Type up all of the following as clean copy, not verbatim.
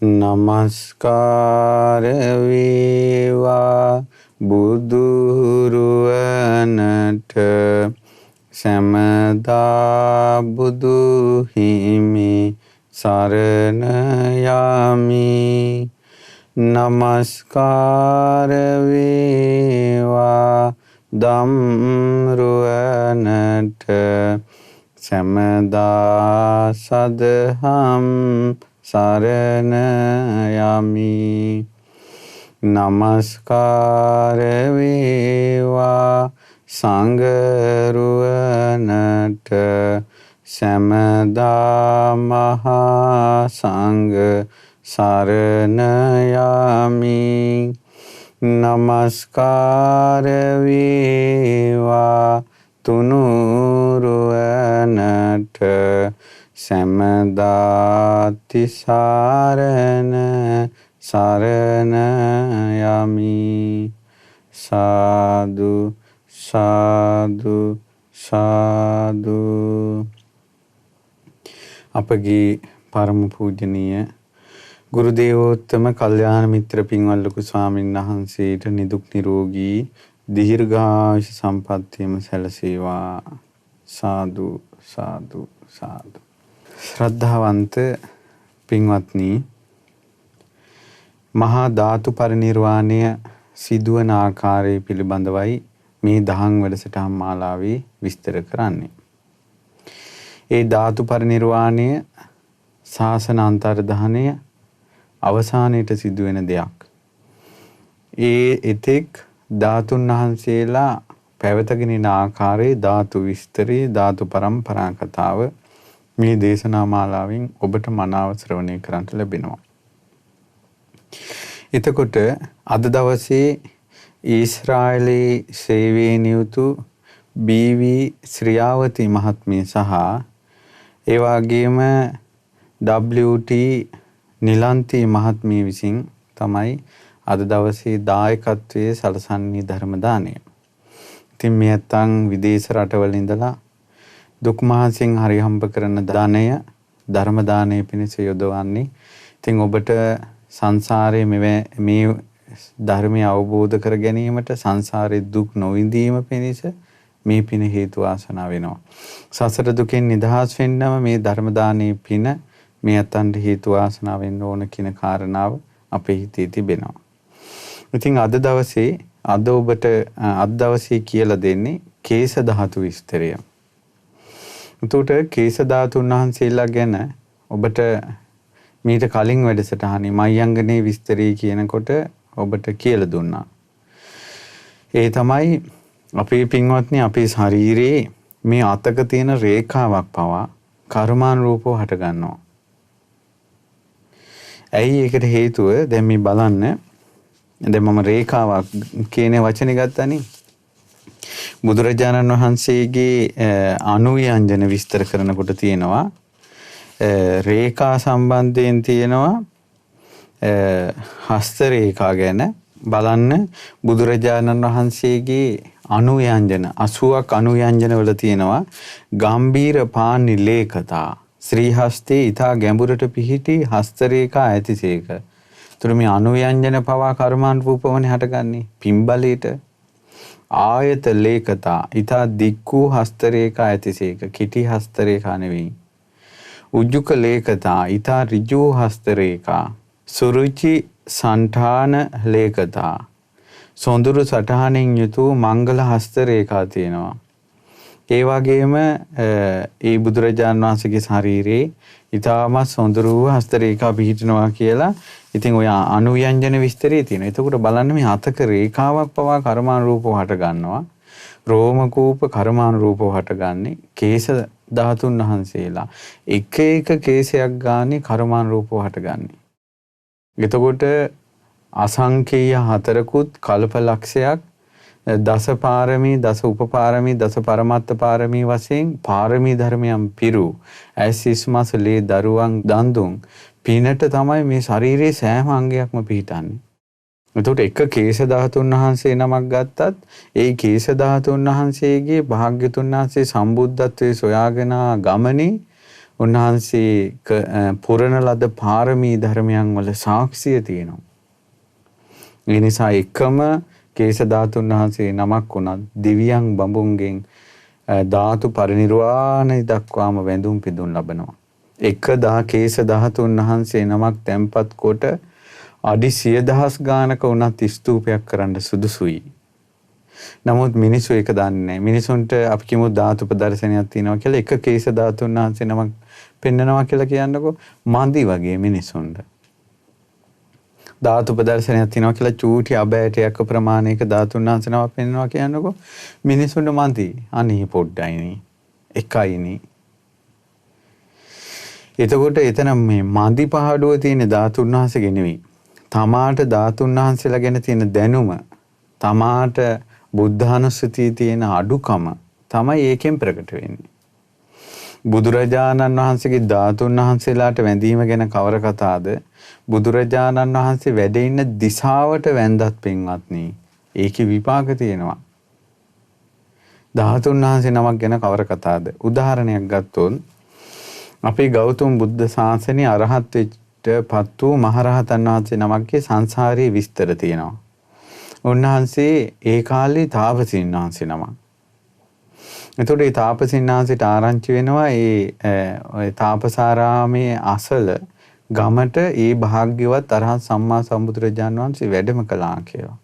නමස්කාර වේවා බුදුරුවනට සැමදා බුදු හිමි සරණ යමි. නමස්කාර වේවා ධම්රුවනට සැමදා සදහම් සරණ යමි. නමස්කාර වේවා සංඝරුවනට සැමදා මහා සංඝ සරණ යමි. නමස්කාර වේවා තුනුරුවනට සැමදා තිසරණ සරණ යමි. සාදු සාදු සාදු. අපගේ පරම පූජනීය ගුරු දේවෝත්තම කල්යාණ මිත්‍ර පින්වත් ලොකු ස්වාමීන් වහන්සේට නිදුක් නිරෝගී දීර්ඝායුෂ සම්පන්නියම සැලසේවා. සාදු සාදු සාදු. ශ්‍රද්ධාවන්ත පින්වත්නි, මහා ධාතු පරිනිර්වාණය සිදුවන ආකාරය පිළිබඳවයි මේ දහම් වැඩසටහන් මාලාවේ විස්තර කරන්නේ. ඒ ධාතු පරිනිර්වාණය ශාසන අන්තර්ධානය අවසානයේට සිදුවෙන දෙයක්. ඒ එතෙක් ධාතුන් වහන්සේලා පැවතගෙන යන ආකාරයේ ධාතු විස්තරේ ධාතු පරම්පරා කතාව මේ දේශනා මාලාවෙන් ඔබට මනාව ශ්‍රවණය කරන්නට ලැබෙනවා. එතකොට අද දවසේ ඊශ්‍රායලයේ සේවයේ නියුතු බී.වී. ශ්‍රියාවතී මහත්මිය සහ ඒ වගේම W.T. නිලන්ති මහත්මිය විසින් තමයි අද දවසේ දායකත්වයේ සලසන්නේ ධර්ම දානය. ඉතින් මේ නැත්තම් විදේශ රටවල ඉඳලා දුක් මහන්සියෙන් හරි හම්බ කරන දානය ධර්ම දානය පිණිස යොදවන්නේ. ඉතින් ඔබට සංසාරයේ මේ ධර්මය අවබෝධ කර ගැනීමට සංසාරේ දුක් නොවිඳීම පිණිස මේ පින හේතු වාසනා වෙනවා. සසර දුකෙන් නිදහස් වෙන්නම මේ ධර්ම දානයේ පින මේ අතන්ට හේතු වාසනා වෙන්න ඕන කියන කාරණාව අපේ හිතේ තිබෙනවා. ඉතින් අද ඔබට අද දවසේ කියලා දෙන්නේ කේශ ධාතු විස්තරය. එතකොට කේශ ධාතුන් වහන්සේලා ගැන ඔබට මීට කලින් වැඩසටහනේ මයංගනේ විස්තරය කියනකොට ඔබට කියලා දුන්නා. ඒ තමයි අපේ පින්වත්නි, අපේ ශරීරයේ මේ අතක තියෙන රේඛාවක් පවා කර්මානුරූපව හට ගන්නවා. ඇයි ඒකට හේතුව? දැන් මේ බලන්න. දැන් මම රේඛාවක් කියන වචනේ ගත්තානේ. බුදුරජාණන් වහන්සේගේ අනුව්‍යංජන විස්තර කරනකොට තියෙනවා රේඛා සම්බන්ධයෙන් තියෙනවා හස්ත රේඛා ගැන බලන්න. බුදුරජාණන් වහන්සේගේ අනුව්‍යංජන 80ක් අනුව්‍යංජන වල තියෙනවා ගම්බීර පාණි ලේඛතා ශ්‍රී හස්තේ ඊතා ගැඹුරට පිහිටි හස්ත රේඛා ඇතිසේක. තුරු මේ අනුව්‍යංජන පවා කර්මානුරූපවනේ හටගන්නේ පිම්බලයට. ආයත ලේඛතා ඊතා දික්ඛු හස්ත රේඛා ඇතිසේක. කිටි හස්ත රේඛා නෙවෙයි. උජ්ජුක ලේඛතා ඊතා ඍජු හස්ත රේඛා. සුරුචි සංඨාන ලේඛතා සොඳුරු සටහනින් යුතු මංගල හස්ත රේඛා තියෙනවා. ඒ වගේම ඒ බුදුරජාන් වහන්සේගේ ශරීරයේ ඊටම සොඳුරු හස්ත රේඛා පිහිටනවා කියලා ඉතින් ඔය අනුව්‍යංජන විස්තරේ තියෙනවා. එතකොට බලන්න මේ අතක රේඛාවක් පවා කර්මානුරූපව හට ගන්නවා. රෝම කූප කර්මානුරූපව හටගන්නේ කේශ ධාතුන් වහන්සේලා. එක එක කේශයක් ගානේ කර්මානුරූපව හටගන්නේ. එතකොට අසංකේය හතරකුත් කල්පලක්ෂයක් දස පාරමී දස උපපාරමී දස පරමත්ත පාරමී වශයෙන් පාරමී ධර්මයන් පිරු ඇසිස්මස් ලේ දරුවන් දන් දුන් පිනට තමයි මේ ශරීරයේ සෑම අංගයක්ම පිහිටන්නේ. එතකොට එක කේශ ධාතුන් වහන්සේ නමක් ගත්තත් ඒ කේශ ධාතුන් වහන්සේගේ භාග්‍යතුන් වහන්සේ සම්බුද්ධත්වයේ සොයාගෙන ගමනේ උන්වහන්සේ පුරණ ලද පාරමී ධර්මයන් වල සාක්ෂිය තියෙනවා. ඒ නිසා එකම කේස ධාතුන් වහන්සේ නමක් වුණත් දිව්‍යයන් බඹුන්ගෙන් ධාතු පරිනිර්වාණය දක්වාම වැඳුම් පිදුම් ලබනවා. එක කේස ධාතුන් වහන්සේ නමක් තැන්පත් කොට අඩි 100,000 ගානක වුණත් ස්තූපයක් කරන්න සුදුසුයි. නමුත් මිනිස්සු ඒක දන්නේ නැහැ. මිනිසුන්ට අපි කියමු ධාතු ප්‍රදර්ශනයක් තියෙනවා කියලා එක කේස ධාතුන් වහන්සේ නමක් පෙන්නනවා කියලා කියන්නකෝ මන්දි වගේ මිනිසුන්ට. ධාතු ප්‍රදර්ශනයක් තියෙනවා කියලා චූටි අබෑටයක් ප්‍රමාණයක ධාතුන් වහන්සේ නමක් පෙන්නනවා කියන්නකෝ මිනිසුන්ට මන්දි. අනේ පොඩ්ඩයිනේ. එකයිනේ. එතකොට එතන මේ මන්දි පහඩුව තියෙන ධාතුන් වහන්සේගේ නෙවෙයි. තමාට ධාතුන් වහන්සේලා ගැන තියෙන දැනුම, තමාට බුද්ධානුස්සතිය තියෙන අඩුකම තමයි ඒකෙන් ප්‍රකට වෙන්නේ. බුදුරජාණන් වහන්සේගේ ධාතුන් වහන්සේලාට වැඳීම ගැන කවර කතාවද? බුදුරජාණන් වහන්සේ වැඩ ඉන්න දිශාවට වැඳත් පින්වත්නි, ඒකේ විපාක තියෙනවා. ධාතුන් වහන්සේ නමක් ගැන කවර කතාවද? උදාහරණයක් ගත්තොත් අපේ ගෞතම බුද්ධ ශාසනයේ අරහත් වෙච්චපත් වූ මහරහතන් වහන්සේ නමක්ගේ සංසාරයේ විස්තර තියෙනවා. උන්වහන්සේ ඒ කාලේ තාපසීන් වහන්සේ නමක්. එතකොට ඒ තාපසීන් වහන්සේට ආරංචි වෙනවා ඒ තාපසාරාමේ අසල ගමට ඒ භාග්‍යවත් අරහත් සම්මා සම්බුදුරජාණන් වහන්සේ වැඩම කළා කියලා.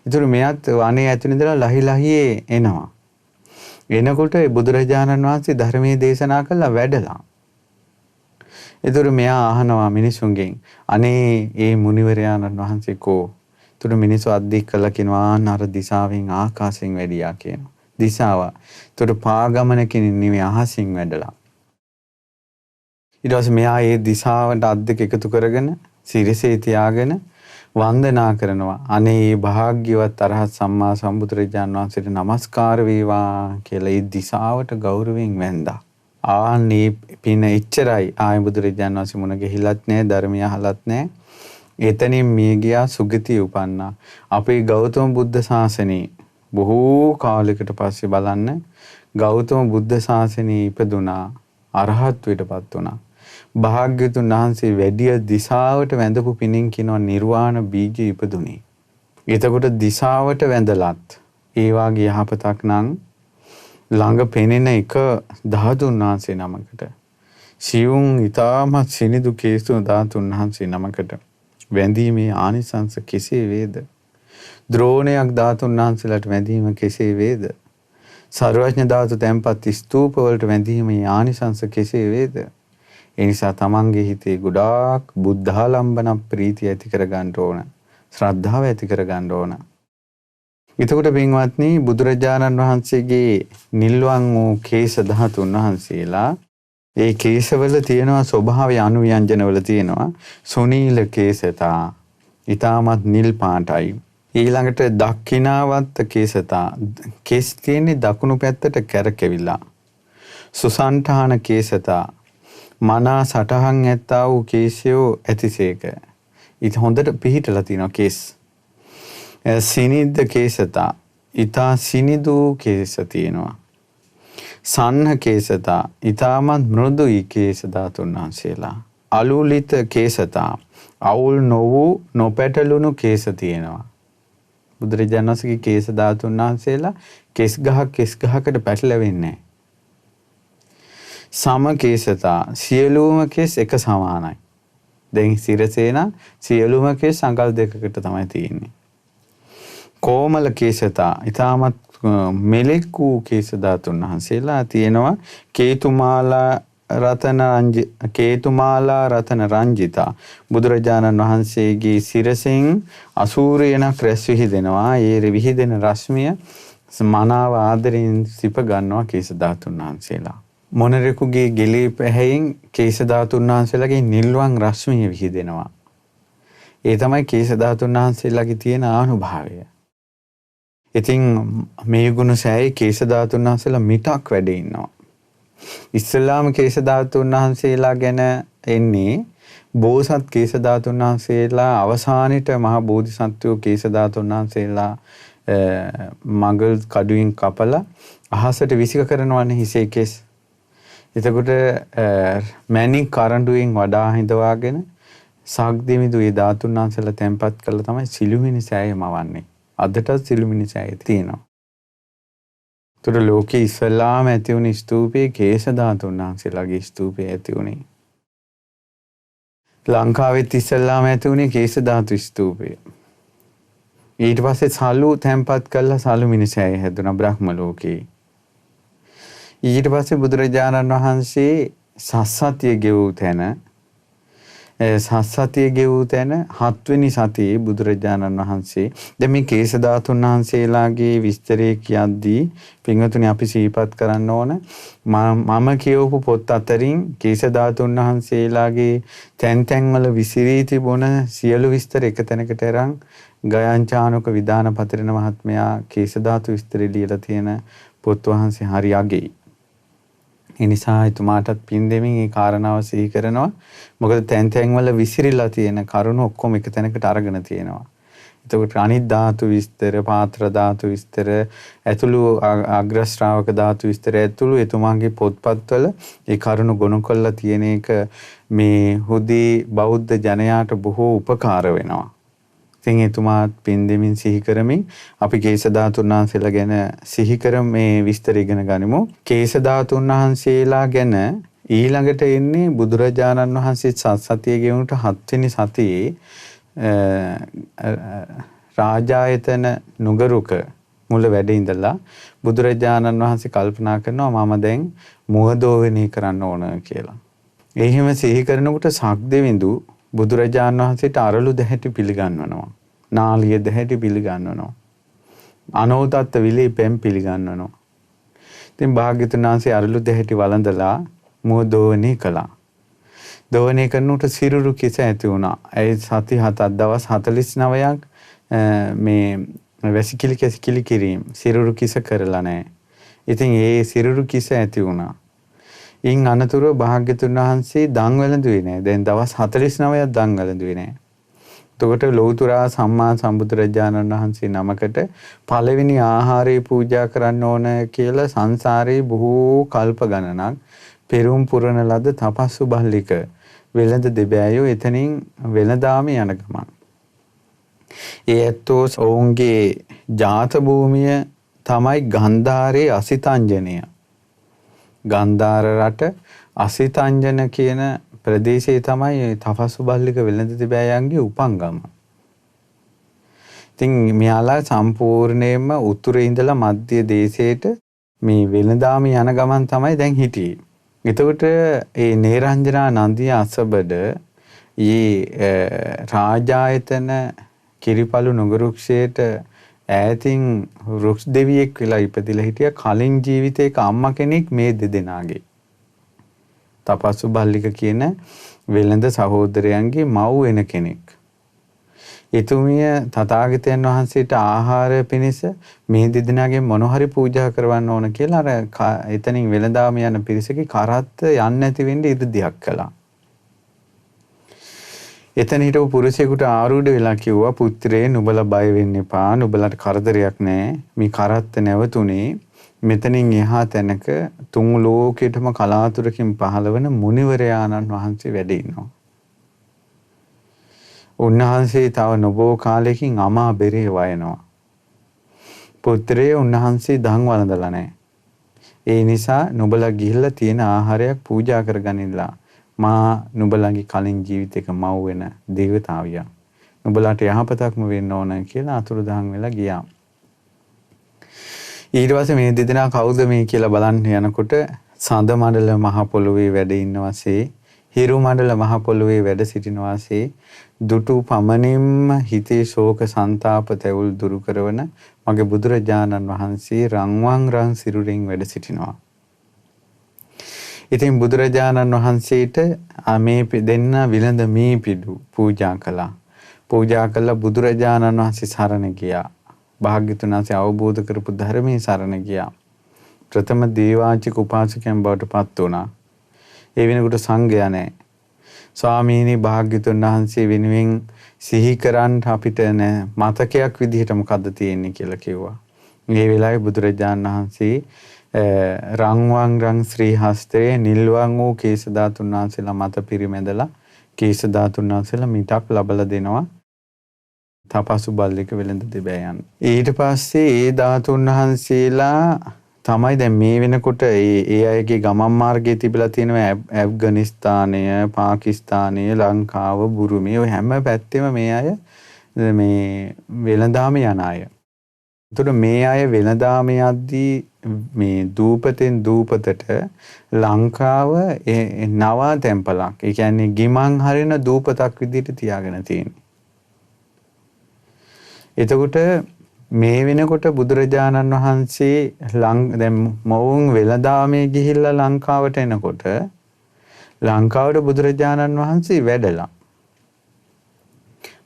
ඒතර මෙයත් වනේ ඇතුළේ ඉඳලා ලහි ලහියේ එනවා. එනකොට ඒ බුදුරජාණන් වහන්සේ ධර්මයේ දේශනා කළා වැඩලා. ඒතර මෙයා අහනවා මිනිසුන්ගෙන් අනේ ඒ මුනිවරයාණන් වහන්සේ කෝ? ඒතර මිනිස්සු අද්දික් කළා කියනවා අර දිශාවෙන් ආකාශයෙන් වැඩියා කියනවා. දිශාව. ඒතර පාගමනකින් නෙමෙයි අහසින් වැඩලා. ඊට පස්සේ මෙයා ඒ දිශාවට අද්දක එකතු කරගෙන සිරසේ තියාගෙන වන්දනා කරනවා. අනේ මේ භාග්‍යවත් අරහත් සම්මා සම්බුදුරජාණන් වහන්සේට නමස්කාර වේවා කියලා ඒ දිශාවට ගෞරවයෙන් වැඳා. ආන්නේ පින එච්චරයි. ආයි බුදුරජාණන් වහන්සේ මුණ ගැහිලත් නැහැ, ධර්මය අහලත් නැහැ. එතනින් මිය ගියා, සුගතිය උපන්නා. අපේ ගෞතම බුද්ධ ශාසනයේ බොහෝ කාලයකට පස්සේ බලන්න ගෞතම බුද්ධ ශාසනයේ ඉපදුනා, අරහත්වයටපත් වුණා. භාග්‍යතුන් වහන්සේ වැඩි දිශාවට වැඳපු පිනින් කියනවා නිර්වාණ බීජය ඉපදුනේ. එතකොට දිශාවට වැඳලත් ඒ වාගේ යහපතක් නම් ළඟ පෙනෙන එක ධාතුන් වහන්සේ නමකට, සියුම් ඊටමත් සිනිදු කේසු ධාතුන් වහන්සේ නමකට වැඳීමේ ආනිසංස කෙසේ වේද? ද්‍රෝණයක් ධාතුන් වහන්සේලාට වැඳීම කෙසේ වේද? සර්වඥ ධාතු තැන්පත් ස්තූප වලට වැඳීමේ ආනිසංස කෙසේ වේද? ඒ නිසා තමන්ගේ හිතේ ගොඩාක් බුද්ධාලම්බන ප්‍රීතිය ඇති කර ගන්න ඕන. ශ්‍රද්ධාව ඇති කර ගන්න ඕන. එතකොට පින්වත්නි, බුදුරජාණන් වහන්සේගේ නිල්වන් වූ කේශ ධාතුන් වහන්සේලා ඒ කේශවල තියෙනවා ස්වභාවය අනුව්‍යංජනවල තියෙනවා සුනීල කේශතා, ඊටමත් නිල් පාටයි. ඊළඟට දක්ඛිනාවන්ත කේශතා, කේස් තියෙන්නේ දකුණු පැත්තට කැරකෙවිලා. සුසංඨාන කේශතා, මනා සටහන් ඇත්තා වූ කේශයෝ ඇතිසේක. ඊට හොඳට පිහිටලා තියෙනවා කේස්. සිනිද්ද කේශතා, ඊතා සිනිදු කේශ තියෙනවා. සන්න කේශතා, ඊතාමත් මෘදුයි කේශ ධාතුන් වහන්සේලා. අලුලිත කේශතා, අවුල් නොවූ නොපැටලුණු කේශ තියෙනවා. බුදුරජාණන් වහන්සේගේ කේශ ධාතුන් වහන්සේලා කෙස් ගහකට පැටලෙන්නේ නැහැ. සම කේශතා, සියලුම කෙස් එක සමානයි. දැන් සිරසේන සියලුම කෙස් අඟල් දෙකකට තමයි තියෙන්නේ. කොමල කේශතා, ඊටමත් මෙලෙක් වූ කේශ ධාතුන් වහන්සේලා තියෙනවා. කේතුමාලා රතන රංජිතා, බුදුරජාණන් වහන්සේගේ සිරසෙන් අසූරයනක් රැස් විහිදෙනවා. ඒ විහිදෙන රශ්මිය මනාව ආදරෙන් සිප ගන්නවා කේශ ධාතුන් වහන්සේලා. මොනරෙකුගේ ගෙලේ පැහැයෙන් කේශ ධාතුන් වහන්සේලාගේ නිල්වන් රශ්මිය විහිදෙනවා. ඒ තමයි කේශ ධාතුන් වහන්සේලාගේ තියෙන ආනුභාවය. ඉතින් මේ ගුණ සෑයි කේශ ධාතුන් වහන්සේලා මිටක් වැඩ ඉන්නවා. ඉස්ලාම කේශ ධාතුන් වහන්සේලා ගැන එන්නේ බෝසත් කේශ ධාතුන් වහන්සේලා අවසානෙට මහා බෝධිසත්වෝ කේශ ධාතුන් වහන්සේලා මඟල් කඩුවෙන් කපලා අහසට විසික කරනවනේ හිසේ කෙස්. එතකොට මැණික් කරඬුවෙන් වඩා හිඳවාගෙන සාග්දෙමිදු ඒ ධාතුන් වහන්සේලා තැන්පත් කළා තමයි සිළුමිණි සෑය මවන්නේ. අදටත් සිළුමිණි සෑය තියෙනවා. ඒතර ලෝකේ ඉස්සල්ලාම ඇති වුණ ස්තූපයේ කේශ ධාතුන් වහන්සේලාගේ ස්තූපය ඇති වුණේ. ලංකාවෙත් ඉස්සල්ලාම ඇති වුණේ කේශ ධාතු ස්තූපය. ඊට පස්සේ සලු තැන්පත් කළා සලුමිණි සෑය හැදුණා බ්‍රහ්ම ලෝකේ. ඊට පස්සේ බුදුරජාණන් වහන්සේ සස්සතිය ගෙවූ තැන සස්සතිය ගෙවූ තැන 7 වෙනි සතියේ බුදුරජාණන් වහන්සේ දැන් මේ කේශ ධාතුන් වහන්සේලාගේ විස්තරය කියද්දී පින්වතුනි අපි සිහිපත් කරන්න ඕන මම කියවපු පොත් අතරින් කේශ ධාතුන් වහන්සේලාගේ තැන් තැන්වල විසිරී තිබුණ සියලු විස්තර එක තැනකට අරන් ගයන්චානක විදාන පතිරණ මහත්මයා කේශ ධාතු විස්තරය ලියලා තියෙන පොත් වහන්සේ හරි අගෙයි. ඒ නිසා එතුමාටත් පින් දෙමින් මේ කාරණාව සිහි කරනවා. මොකද තැන් තැන් වල විසිරීලා තියෙන කරුණු ඔක්කොම එක තැනකට අරගෙන තියෙනවා. එතකොට අනිත් ධාතු විස්තර, පාත්‍ර ධාතු විස්තර, ඇතුළු අග්‍ර ශ්‍රාවක ධාතු විස්තර ඇතුළු එතුමාගේ පොත්පත්වල ඒ කරුණු ගොනු කරලා තියෙන එක මේ හුදී බෞද්ධ ජනයාට බොහෝ උපකාර වෙනවා. ඉතින් එතුමාත් පින් දෙමින් සිහි කරමින් අපි කේශ ධාතුන් වහන්සේලා ගැන සිහි කර මේ විස්තර ඉගෙන ගනිමු. කේශ ධාතුන් වහන්සේලා ගැන ඊළඟට එන්නේ බුදුරජාණන් වහන්සේ සත්සතිය ගෙවුනට 7 වෙනි සතියේ රාජායතන නුගරුක මුල වැඩ ඉඳලා බුදුරජාණන් වහන්සේ කල්පනා කරනවා මම දැන් මුහදෝවණී කරන්න ඕන කියලා. එහෙම සිහි කරනකොට සක්දෙවිඳු බුදුරජාණන් වහන්සේට අරලු දැහැටි පිළිගන්වනවා. නාලිය දැහැටි පිළිගන්වනවා. අනෝතත්ත විලේ පෙම් පිළිගන්වනවා. ඉතින් භාග්‍යතුන් වහන්සේ අරලු දැහැටි වළඳලා මුව දෝවණී කළා. දෝවණී කරනකොට සිරුරු කිස ඇති වුණා. ඒ සති 7 දවස් 49ක් මේ වැසිකිලි කැසිකිලි කිරීම සිරුරු කිස කරලා නැහැ. ඉතින් ඒ සිරුරු කිස ඇති වුණා. ඉන් අනතුරුව භාග්‍යතුන් වහන්සේ දන් වැළඳුවේ නැහැ. දැන් දවස් 49ක් දන් වැළඳුවේ නැහැ. එතකොට ලෞතුරා සම්මා සම්බුදුරජාණන් වහන්සේ නමකට පළවෙනි ආහාරය පූජා කරන්න ඕන කියලා සංසාරේ බොහෝ කල්ප ගණනක් පෙරම් පුරන ලද තපස්සු බල්ලික වෙළඳ දෙබෑයෝ එතනින් වෙළඳාම යන ගමන්. ඒ ඇත්තෝ ඔවුන්ගේ ජාත භූමිය තමයි ගන්ධාරේ අසිතංජනය. ගන්ධාර රට අසිතංජන කියන ප්‍රදේශයේ තමයි තපස්සු බල්ලික වෙළඳ දෙබෑයන්ගේ උපංගම. ඉතින් මෙයාලා සම්පූර්ණයෙන්ම උතුරේ ඉඳලා මධ්‍ය දේශයට මේ වෙළඳාම යන ගමන් තමයි දැන් හිටියේ. එතකොට ඒ නේරංජනා නන්දිය අසබඩ රාජායතන කිරිපලු නුගරුක්ෂයට ඈතින් රුක්ස් දෙවියෙක් වෙලා ඉපදිලා හිටිය කලින් ජීවිතයක අම්මා කෙනෙක් මේ දෙදෙනාගේ. තපස්සු බල්ලික කියන වෙළඳ සහෝදරයන්ගේ මව් වෙන කෙනෙක්. එතුමිය තථාගතයන් වහන්සේට ආහාර පිණිස මේ දෙදෙනාගෙන් මොන හරි පූජා කරවන්න ඕන කියලා අර එතනින් වෙළඳාම යන පිරිසගේ කරත්ත යන්නේ නැති වෙන්න ඉදදියක් කළා. එතන හිටපු පුරුෂයෙකුට ආරූඪ වෙලා කිව්වා පුත්‍රේ නුඹලා බය වෙන්න එපා. නුඹලට කරදරයක් නැහැ. මේ කරත්ත නැවතුනේ මෙතනින් එහා තැනක තුන් ලෝකෙටම කලාතුරකින් පහළවන මුනිවරයාණන් වහන්සේ වැඩ ඉන්නවා. උන්වහන්සේ තව නොබෝ කාලෙකින් අමා බෙරේ වයනවා. පුත්‍රේ උන්වහන්සේ දන් වළඳලා නැහැ. ඒ නිසා නුඹලා ගිහිල්ලා තියෙන ආහාරයක් පූජා කරගනින්නලා මා නුඹලගේ කලින් ජීවිතයක මව් වෙන දේවතාවියා. නුඹලාට යහපතක්ම වෙන්න ඕන කියලා අතුරුදහන් වෙලා ගියා. ඊට පස්සේ මේ දෙදෙනා කවුද මේ කියලා බලන්න යනකොට සඳ මණ්ඩල මහ පොළොවේ වැඩ ඉන්නවාසේ හිරු මණ්ඩල මහ පොළොවේ වැඩ සිටිනවාසේ දුටු පමණින්ම හිතේ ශෝක සංතාප තැවුල් දුරු කරවන මගේ බුදුරජාණන් වහන්සේ රන්වන් රන් සිරුරින් වැඩ සිටිනවා. ඉතින් බුදුරජාණන් වහන්සේට මේ දෙන්න විලඳ මේ පිඩු පූජා කළා. පූජා කළා බුදුරජාණන් වහන්සේ සරණ ගියා. භාග්‍යතුන් වහන්සේ අවබෝධ කරපු ධර්මයේ සරණ ගියා. ප්‍රථම දේවාචික උපාසකයන් බවට පත් වුණා. ඒ වෙනකොට සංඝයා නැහැ. ස්වාමීනි භාග්‍යතුන් වහන්සේ වෙනුවෙන් සිහි කරන් අපිට මතකයක් විදිහට මොකද්ද තියෙන්නේ කියලා කිව්වා. මේ වෙලාවේ බුදුරජාණන් වහන්සේ රන්වන් රන් ශ්‍රී හස්තයේ නිල්වන් වූ කේශ ධාතුන් වහන්සේලා මත පිරිමැදලා කේශ ධාතුන් වහන්සේලා මිටක් ලබලා දෙනවා තපසු බල්ලික වෙළඳ දෙබෑයන්. ඊට පස්සේ ඒ ධාතුන් වහන්සේලා තමයි දැන් මේ වෙනකොට ඒ අයගේ ගමන් මාර්ගයේ තිබිලා තියෙනවා ඇෆ්ගනිස්තානය, පාකිස්තානය, ලංකාව, බුරුමේ ඔය හැම පැත්තෙම මේ අය මේ වෙළඳාම යන අය. එතකොට මේ අය වෙළඳාම යද්දී මේ දූපතෙන් දූපතට ලංකාව නවා තැම්පලක්. ඒ කියන්නේ ගිමන් හරින දූපතක් විදිහට තියාගෙන තියෙනවා. එතකොට මේ වෙනකොට බුදුරජාණන් වහන්සේ දැන් මොවුන් වෙළඳාමේ ගිහිල්ලා ලංකාවට එනකොට ලංකාවට බුදුරජාණන් වහන්සේ වැඩලා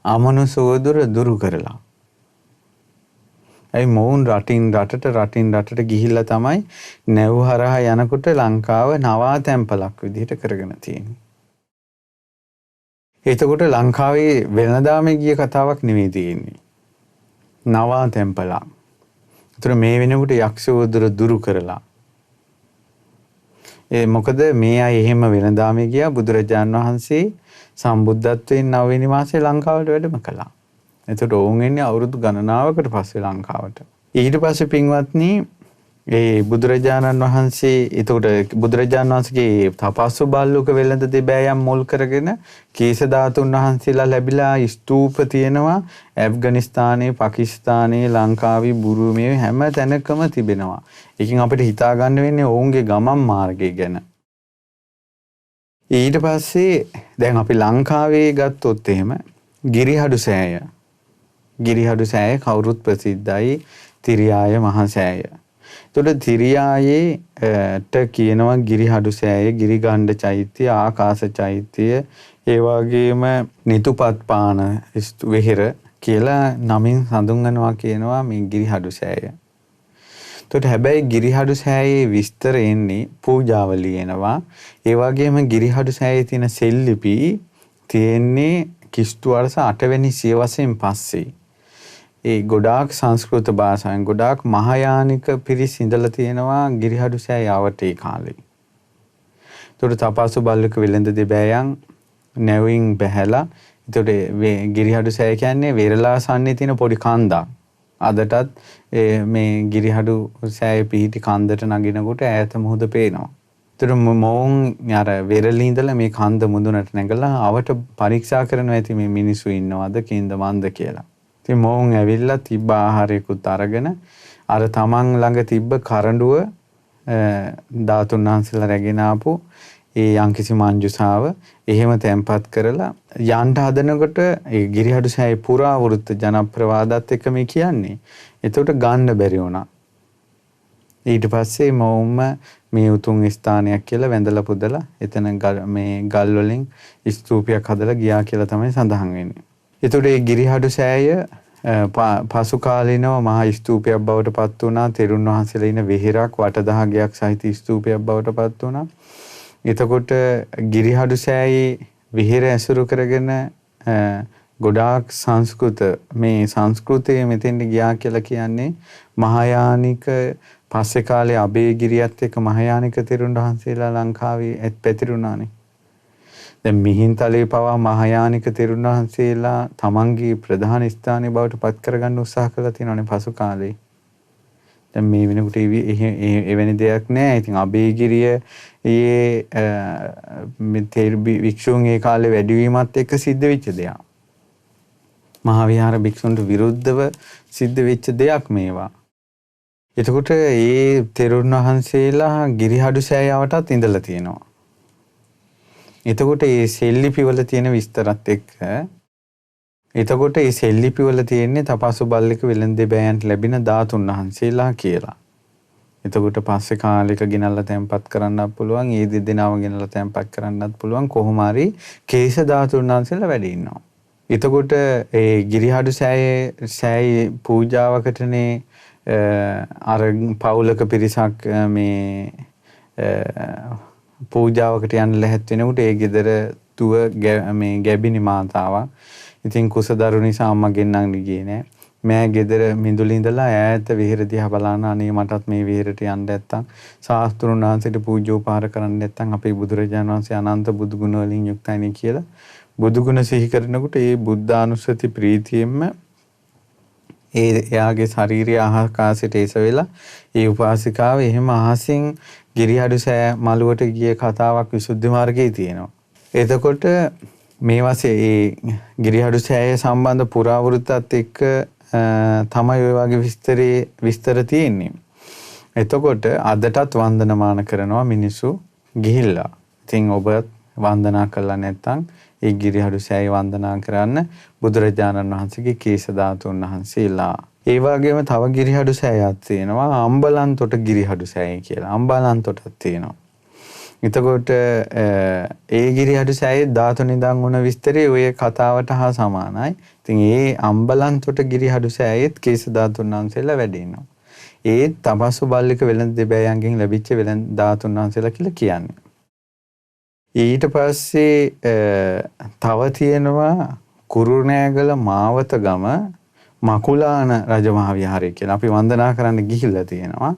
අමනුෂ්‍යවදුර දුරු කරලා. ඒ මොවුන් රටින් රටට ගිහිල්ලා තමයි නැව් හරහා යනකොට ලංකාව නවා තැම්පලක් විදිහට කරගෙන තියෙන්නේ. එතකොට ලංකාවේ වෙළඳාමේ ගිය කතාවක් නෙවෙයි තියෙන්නේ. නවා තැම්පලක්. ඒතර මේ වෙනකොට යක්ෂවදුර දුරු කරලා. මොකද මේ අය එහෙම වෙළඳාමේ ගියා බුදුරජාණන් වහන්සේ සම්බුද්ධත්වයෙන් 9 වෙනි මාසේ ලංකාවට වැඩම කළා. එතකොට ඔවුන් එන්නේ අවුරුදු ගණනාවකට පස්සේ ලංකාවට. ඊට පස්සේ පින්වත්නි ඒ බුදුරජාණන් වහන්සේ එතකොට බුදුරජාණන් වහන්සේගේ තපස්සු බල්ලුක වෙළඳ දෙබෑයන් මුල් කරගෙන කේශ ධාතුන් වහන්සේලා ලැබිලා ස්තූප තියෙනවා ඇෆ්ගනිස්තානයේ, පාකිස්තානයේ, ලංකාවේ, බුරුමේ හැම තැනකම තිබෙනවා. ඒකෙන් අපිට හිතා ගන්න වෙන්නේ ඔවුන්ගේ ගමන් මාර්ගය ගැන. ඊට පස්සේ දැන් අපි ලංකාවේ ගත්තොත් එහෙම ගිරිහඩු සෑය. ගිරිහඩු සෑය කවුරුත් ප්‍රසිද්ධයි තිරියාය මහා සෑය. එතකොට තිරියායේට කියනවා ගිරිහඩු සෑය, ගිරිගණ්ඩ චෛත්‍ය, ආකාශ චෛත්‍ය, ඒ වගේම නිතුපත්පාන විහෙර කියලා නමින් හඳුන්වනවා කියනවා මේ ගිරිහඩු සෑය. එතකොට හැබැයි ගිරිහඩු සෑයේ විස්තර එන්නේ පූජාවලිය එනවා. ඒ වගේම ගිරිහඩු සෑයේ තියෙන සෙල්ලිපි තියෙන්නේ කිස්තු වර්ෂ 8 වෙනි සියවසෙන් පස්සේ. ඒ ගොඩාක් සංස්කෘත භාෂාවෙන් ගොඩාක් මහායානික පිරිස් ඉඳලා තියෙනවා ගිරිහඩු සෑය ආවට ඒ කාලේ. එතකොට තපස්සු බල්ලක වෙළඳ දෙබෑයන් නැවින් බැහැලා. එතකොට ගිරිහඩු සෑය කියන්නේ වෙරළාසන්නේ තියෙන පොඩි කන්දක්. අදටත් මේ ගිරිහඩු සෑය පිහිටි කන්දට නගිනකොට ඈත මුහුද පේනවා. එතකොට මොවුන් අර වෙරළේ ඉඳලා මේ කන්ද මුදුනට නැගලා අවට පරීක්ෂා කරනවා ඇති මේ මිනිස්සු ඉන්නවද කින්ද මන්ද කියලා. ඉතින් මොවුන් ඇවිල්ලා තිබ්බ ආහාරයකුත් අරගෙන අර තමන් ළඟ තිබ්බ කරඬුව ධාතුන් වහන්සේලා රැගෙන ආපු ඒ යම්කිසි මංජුසාව එහෙම තැම්පත් කරලා යන්න හදනකොට ඒ ගිරිහඩු සෑයේ පුරා වෘත්ත ජනප්‍රවාදات එක මේ කියන්නේ. එතකොට ගන්න බැරි වුණා. ඊට පස්සේ මොවුන්ම මේ උතුම් ස්ථානයක් කියලා වැඳලා පුදලා එතන මේ ගල් වලින් ස්තූපයක් හදලා ගියා කියලා තමයි සඳහන් වෙන්නේ. එතකොට මේ ගිරිහඩු සෑය පසු කාලීනව මහා ස්තූපයක් බවට පත් වුණා. තෙරුන් වහන්සේලා ඉන වෙහෙරක් වටදහගයක් සහිත ස්තූපයක් බවට පත් වුණා. එතකොට ගිරිහඩු සෑයේ විහෙර ඇසුරු කරගෙන ගොඩාක් සංස්කෘත මේ සංස්කෘතිය මෙතෙන්ට ගියා කියලා කියන්නේ මහායානික පස්සේ කාලේ අබේගිරියත් එක්ක මහායානික තෙරුන් වහන්සේලා ලංකාවේ පැතිරුණානේ. දැන් මිහින්තලේ පවා මහායානික තෙරුන් වහන්සේලා තමන්ගේ ප්‍රධාන ස්ථානයේ බවට පත් කරගන්න උත්සාහ කළා තියෙනවානේ පසු කාලේ. දැන් මේ වෙනකොට එවැනි දෙයක් නෑ. ඉතින් අබේගිරිය වික්ෂුන් ඒ කාලේ වැඩිවීමත් එක්ක සිද්ධ වෙච්ච දෙයක්. මහා විහාර භික්ෂුන්ට විරුද්ධව සිද්ධ වෙච්ච දෙයක් මේවා. එතකොට ඒ තෙරුන් වහන්සේලා ගිරිහඩු සෑයාවටත් ඉඳලා තියෙනවා. එතකොට මේ සෙල්ලිපි වල තියෙන විස්තරත් එක්ක එතකොට මේ සෙල්ලිපි වල තියෙන්නේ තපස්සු බල්ලික වෙළඳ දෙබෑයන්ට ලැබෙන ධාතුන් වහන්සේලා කියලා. එතකොට පස්සේ කාලෙක ගෙනල්ලා තැම්පත් කරන්නත් පුළුවන්, ඒ දෙදෙනාව ගෙනල්ලා තැම්පත් කරන්නත් පුළුවන්. කොහොම හරි කේශ ධාතුන් වහන්සේලා වැඩ ඉන්නවා. එතකොට ඒ ගිරිහඩු සෑයේ පූජාවකටනේ අර පවුලක පිරිසක් මේ පූජාවකට යන්න ලැහත් වෙනකොට ඒ ගෙදර දුව මේ ගැබිනි මාතාවක්. ඉතින් කුසදරු නිසා අම්මා ගෙන්නන්න ගියේ නෑ. මෑ ගෙදර මිදුලේ ඉඳලා ඈත විහෙර දිහා බලන අනේ මටත් මේ විහෙරට යන්න නැත්තම් ශාස්ත්‍රුන් වහන්සේට පූජෝපහාර කරන්න නැත්තම් අපේ බුදුරජාණන් වහන්සේ අනන්ත බුදු ගුණ වලින් යුක්තයිනේ කියලා බුදු ගුණ සිහි කරනකොට ඒ බුද්ධානුස්සති ප්‍රීතියෙන්ම එයාගේ ශාරීරිය ආකාශයට ඒස වෙලා ඒ උපාසිකාව එහෙම අහසින් ගිරිහඩු සෑ මළුවට ගිය කතාවක් විසුද්ධි මාර්ගයේ තියෙනවා. එතකොට මේ වාසේ ඒ ගිරිහඩු සෑය සම්බන්ධ පුරාවෘත්තත් එක්ක තමයි ඔය වගේ විස්තර තියෙන්නේ. එතකොට අදටත් වන්දනමාන කරනවා මිනිස්සු ගිහිල්ලා. ඉතින් ඔබ වන්දනා කළා නැත්නම් ඒ ගිරිහඩු සෑය වන්දනා කරන්න බුදුරජාණන් වහන්සේගේ කේශ ධාතුන් වහන්සේලා. ඒ වගේම තව ගිරිහඩු සෑයක් තියෙනවා අම්බලන්තොට ගිරිහඩු සෑය කියලා. අම්බලන්තොටක් තියෙනවා. එතකොට ඒ ගිරිහඩු සෑයේ ධාතු නිදන් වුණ විස්තරය ඔය කතාවට හා සමානයි. ඉතින් ඒ අම්බලන්තොට ගිරිහඩු සෑයේත් කේශ ධාතුන් වහන්සේලා වැඩ ඉන්නවා. ඒ තපස්සු බල්ලික වෙළඳ දෙබෑයන්ගෙන් ලැබිච්ච වෙළඳ ධාතුන් වහන්සේලා කියලා කියන්නේ. ඊට පස්සේ තව තියෙනවා කුරුණෑගල මාවතගම මකුලාන රජමහා විහාරය කියලා. අපි වන්දනා කරන්න ගිහිල්ලා තියෙනවා.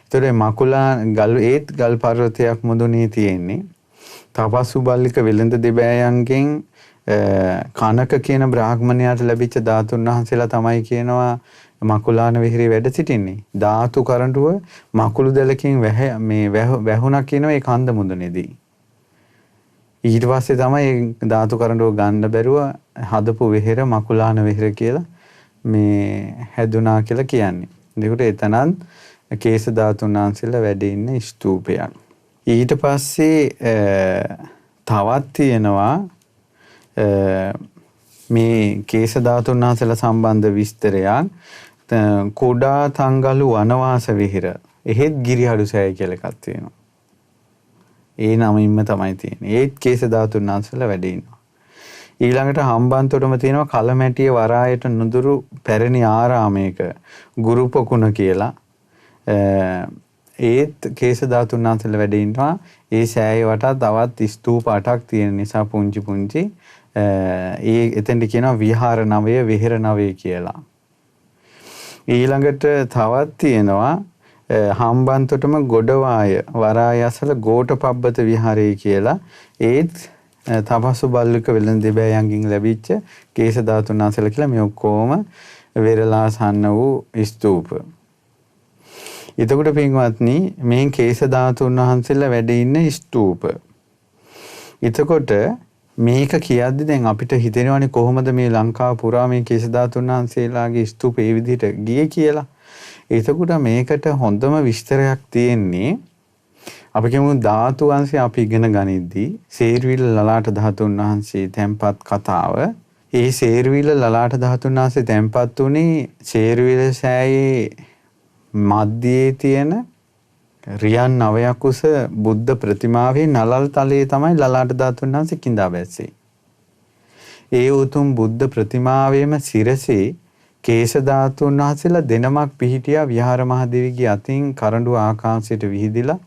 ඒතර මකුලාන ගල් පර්වතයක් මුදුනේ තියෙන්නේ. තපස්සු බල්ලික වෙළඳ දෙබෑයන්ගෙන් කනක කියන බ්‍රාහ්මණයාට ලැබිච්ච ධාතුන් වහන්සේලා තමයි කියනවා මකුලාන විහාරේ වැඩ සිටින්නේ. ධාතු කරඬුව මකුළු දැලකින් වැහුණා කියනවා ඒ කන්ද මුදුනේදී. ඊට පස්සේ තමයි ධාතු කරඬුව ගන්න බැරුව හදපු විහෙර මකුලාන විහෙර කියලා මේ හැදුනා කියලා කියන්නේ. ඒකට එතනත් කේශ ධාතුන් වහන්සේලා වැඩ ඉන්න ස්තූපයක්. ඊට පස්සේ තවත් තියෙනවා මේ කේශ ධාතුන් වහන්සේලා සම්බන්ධ විස්තරයක්. කුඩා තංගලු වනවාස විහෙර. එහෙත් ගිරිහඩු සෑය කියලා එකක් තියෙනවා. ඒ නමින්ම තමයි තියෙන්නේ. ඒත් කේශ ධාතුන් වහන්සේලා වැඩ ඉන්නවා. ඊළඟට හම්බන්තොටම තියෙනවා කලමැටිය වරායට නුදුරු පැරණි ආරාමයක ගුරු පොකුණ කියලා. ඒත් කේශ ධාතුන් වහන්සේලා වැඩ ඉන්නවා. ඒ සෑය වටා තවත් ස්තූප 8ක් තියෙන නිසා පුංචි පුංචි එතෙන්ට කියනවා විහාර නවය විහෙර නවය කියලා. ඊළඟට තවත් තියෙනවා හම්බන්තොටම ගොඩවාය වරාය අසල ගෝඨපබ්බත විහාරය කියලා. ඒත් තපස්සු බල්ලික වෙළඳ දෙබෑයන්ගෙන් ලැබිච්ච කේශ ධාතුන් වහන්සේලා කියලා මේ ඔක්කොම වෙරළාසන්න වූ ස්තූප. එතකොට පින්වත්නි මේ කේශ ධාතුන් වහන්සේලා වැඩ ඉන්න ස්තූප. එතකොට මේක කියද්දි දැන් අපිට හිතෙනවානේ කොහොමද මේ ලංකාව පුරා මේ කේශ ධාතුන් වහන්සේලාගේ ස්තූප ඒ විදිහට ගියේ කියලා. එතකොට මේකට හොඳම විස්තරයක් තියෙන්නේ අපි කියමු ධාතු වංශය අපි ඉගෙන ගනිද්දී සේරුවිල ලලාට ධාතුන් වහන්සේ තැන්පත් කතාව. ඒ සේරුවිල ලලාට ධාතුන් වහන්සේ තැන්පත් උනේ සේරුවිල සෑයේ මැදයේ තියෙන රියන් 9ක් උස බුද්ධ ප්‍රතිමාවේ නලල් තලයේ තමයි ලලාට ධාතුන් වහන්සේ කිඳා බැස්සේ. ඒ උතුම් බුද්ධ ප්‍රතිමාවේම සිරසේ කේශ ධාතුන් වහන්සේලා දෙනමක් පිහිටියා විහාර මහදේවිගේ අතින් කරඬුව ආකාශයට විහිදිලා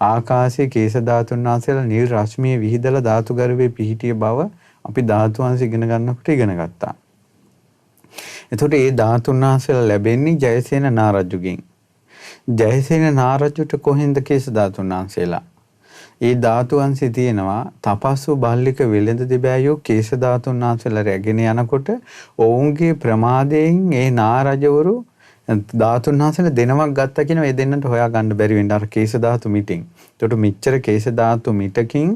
ආකාශයේ කේශ ධාතුන් වහන්සේලා නිල් රශ්මියේ විහිදලා ධාතු ගර්භයේ පිහිටිය බව අපි ධාතු වංශ ඉගෙන ගන්නකොට ඉගෙන ගත්තා. එතකොට මේ ධාතුන් වහන්සේලා ලැබෙන්නේ ජයසේන නාරජුගෙන්. ජයසේන නාරජුට කොහෙන්ද කේශ ධාතුන් වහන්සේලා? ඒ ධාතු වංශේ තියෙනවා තපස්සු බල්ලික වෙළඳ දෙබෑයෝ කේශ ධාතුන් වහන්සේලා රැගෙන යනකොට ඔවුන්ගේ ප්‍රමාදයෙන් ඒ නාරජවරු ධාතුන් වහන්සේලා දෙනමක් ගත්තා කියන ඒ දෙන්නට හොයා ගන්න බැරි වෙන්න අර කේශ ධාතු මිටින්. ඒකට මෙච්චර කේශ ධාතු මිටකින්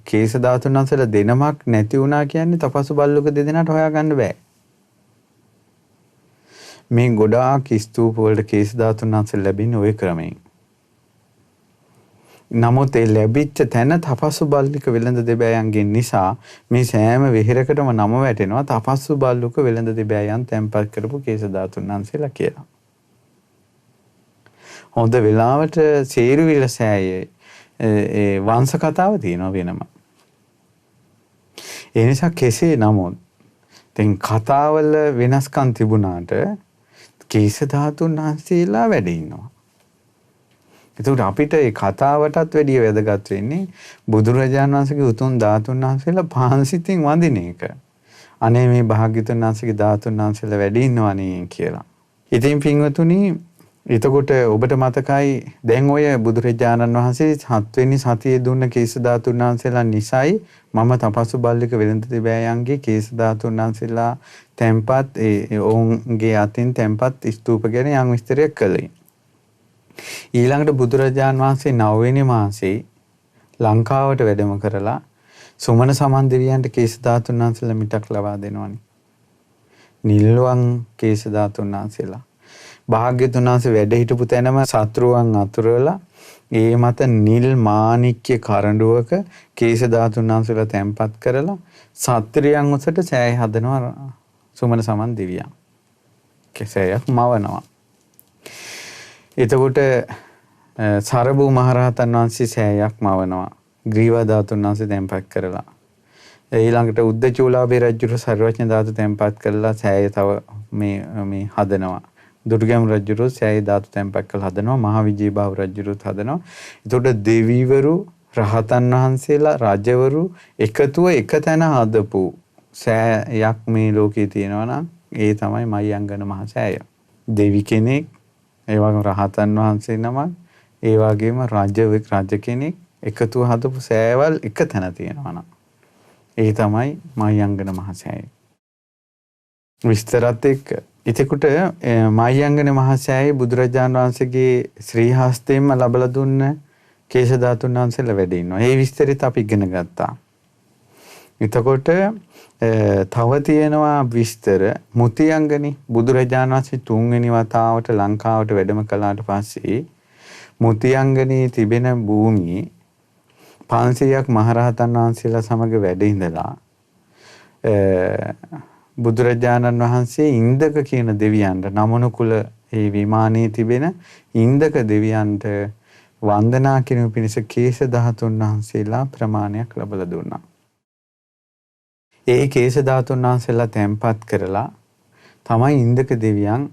කේශ ධාතුන් වහන්සේලා දෙනමක් නැති වුණා කියන්නේ තපස්සු බල්ලුක දෙදෙනාට හොයා ගන්න බෑ. මේ ගොඩාක් ස්තූප වලට කේශ ධාතුන් වහන්සේලා ලැබෙන්නේ ওই ක්‍රමයෙන්. නමුත් ඒ ලැබිච්ච තැන තපස්සු බල්ලික වෙළඳ දෙබෑයන්ගෙන් නිසා මේ සෑම විහෙරකටම නම වැටෙනවා තපස්සු බල්ලුක වෙළඳ දෙබෑයන් තැන්පත් කරපු කේශ ධාතුන් වහන්සේලා කියලා. හොඳ වෙලාවට සේරුවිල සෑයේ ඒ වංශ කතාව තියෙනවා වෙනම. ඒ නිසා කෙසේ නමුත් දැන් කතාවල වෙනස්කම් තිබුණාට කේශ ධාතුන් වහන්සේලා වැඩ ඉන්නවා. එතකොට අපිට ඒ කතාවටත් වැඩිය වැදගත් වෙන්නේ බුදුරජාණන් වහන්සේගේ උතුම් ධාතුන් වහන්සේලා පහන්සිතින් වඳින එක. අනේ මේ භාග්‍යතුන් වහන්සේගේ ධාතුන් වහන්සේලා වැඩි ඉන්නවනේ කියලා. ඉතින් පින්වතුනි එතකොට ඔබට මතකයි දැන් ඔය බුදුරජාණන් වහන්සේ 7 වෙනි සතියේ දුන්න කේස ධාතුන් වහන්සේලා නිසයි මම තපස්සු බල්ලික වෙළඳ තිබෑයන්ගේ කේස ධාතුන් වහන්සේලා තැන්පත් ඔවුන්ගේ අතින් තැන්පත් ස්තූප ගැන යම් විස්තරයක් කළේ. ඊළඟට බුදුරජාණන් වහන්සේ 9 වෙනි මාසේ ලංකාවට වැඩම කරලා සුමන සමන් දෙවියන්ට කේස ධාතුන් වහන්සේලා මිටක් ලබා දෙනවනේ. නිල්වන් කේස ධාතුන් වහන්සේලා. භාග්‍යතුන් වහන්සේ වැඩ හිටපු තැනම සත්‍රුවන් අතුරලා ඒ මත නිල් මාණික්‍ය කරඬුවක කේස ධාතුන් වහන්සේලා තැන්පත් කරලා සත්‍රියන් උසට සෑය හදනවා සුමන සමන් දෙවියන්. කෙසේයක් මවනවා. එතකොට සරබු මහරහතන් වහන්සේ සෑයක් මවනවා. ග්‍රීව ධාතුන් වහන්සේ තැන්පත් කරලා. ඊළඟට උද්දචූලාභේ රජුට සර්වඥ ධාතු තැන්පත් කරලා සෑය තව මේ හදනවා. දුර්ගම රජුට සෑය ධාතු තැන්පත් කරලා හදනවා. මහා විජයබාහු රජුට හදනවා. එතකොට දෙවිවරු රහතන් වහන්සේලා රජවරු එකතුව එක තැන හදපු සෑයක් මේ ලෝකේ තියෙනවා නම් ඒ තමයි මයංගන මහ සෑය. දෙවි කෙනෙක්, ඒ වගේම රහතන් වහන්සේ නමක්, ඒ වගේම රජ කෙනෙක් එකතුව හදපු සෑවල් එක තැන තියෙනවා නම් ඒ තමයි මයංගන මහ සෑය. විස්තරත් එක්ක එතකොට මයංගන මහ සෑය බුදුරජාණන් වහන්සේගේ ශ්‍රී හස්තයෙන්ම ලබලා දුන්න කේශ ධාතුන් වහන්සේලා වැඩ ඉන්නවා. ඒ විස්තරිත අපි ඉගෙන ගත්තා. එතකොට තව තියෙනවා විස්තර මුතියංගනි බුදුරජාණන් වහන්සේ 3 වෙනි වතාවට ලංකාවට වැඩම කළාට පස්සේ මුතියංගනී තිබෙන භූමියේ 500ක් මහරහතන් වහන්සේලා සමග වැඩ ඉඳලා බුදුරජාණන් වහන්සේ ඉන්දක කියන දෙවියන්ට නමනකුල ඒ විමානයේ තිබෙන ඉන්දක දෙවියන්ට වන්දනා කිරීම පිණිස කේශ ධාතුන් වහන්සේලා ප්‍රමාණයක් ලැබලා දුන්නා. ඒ කේශ ධාතුන් වහන්සේලා තැන්පත් කරලා තමයි ඉන්දක දෙවියන්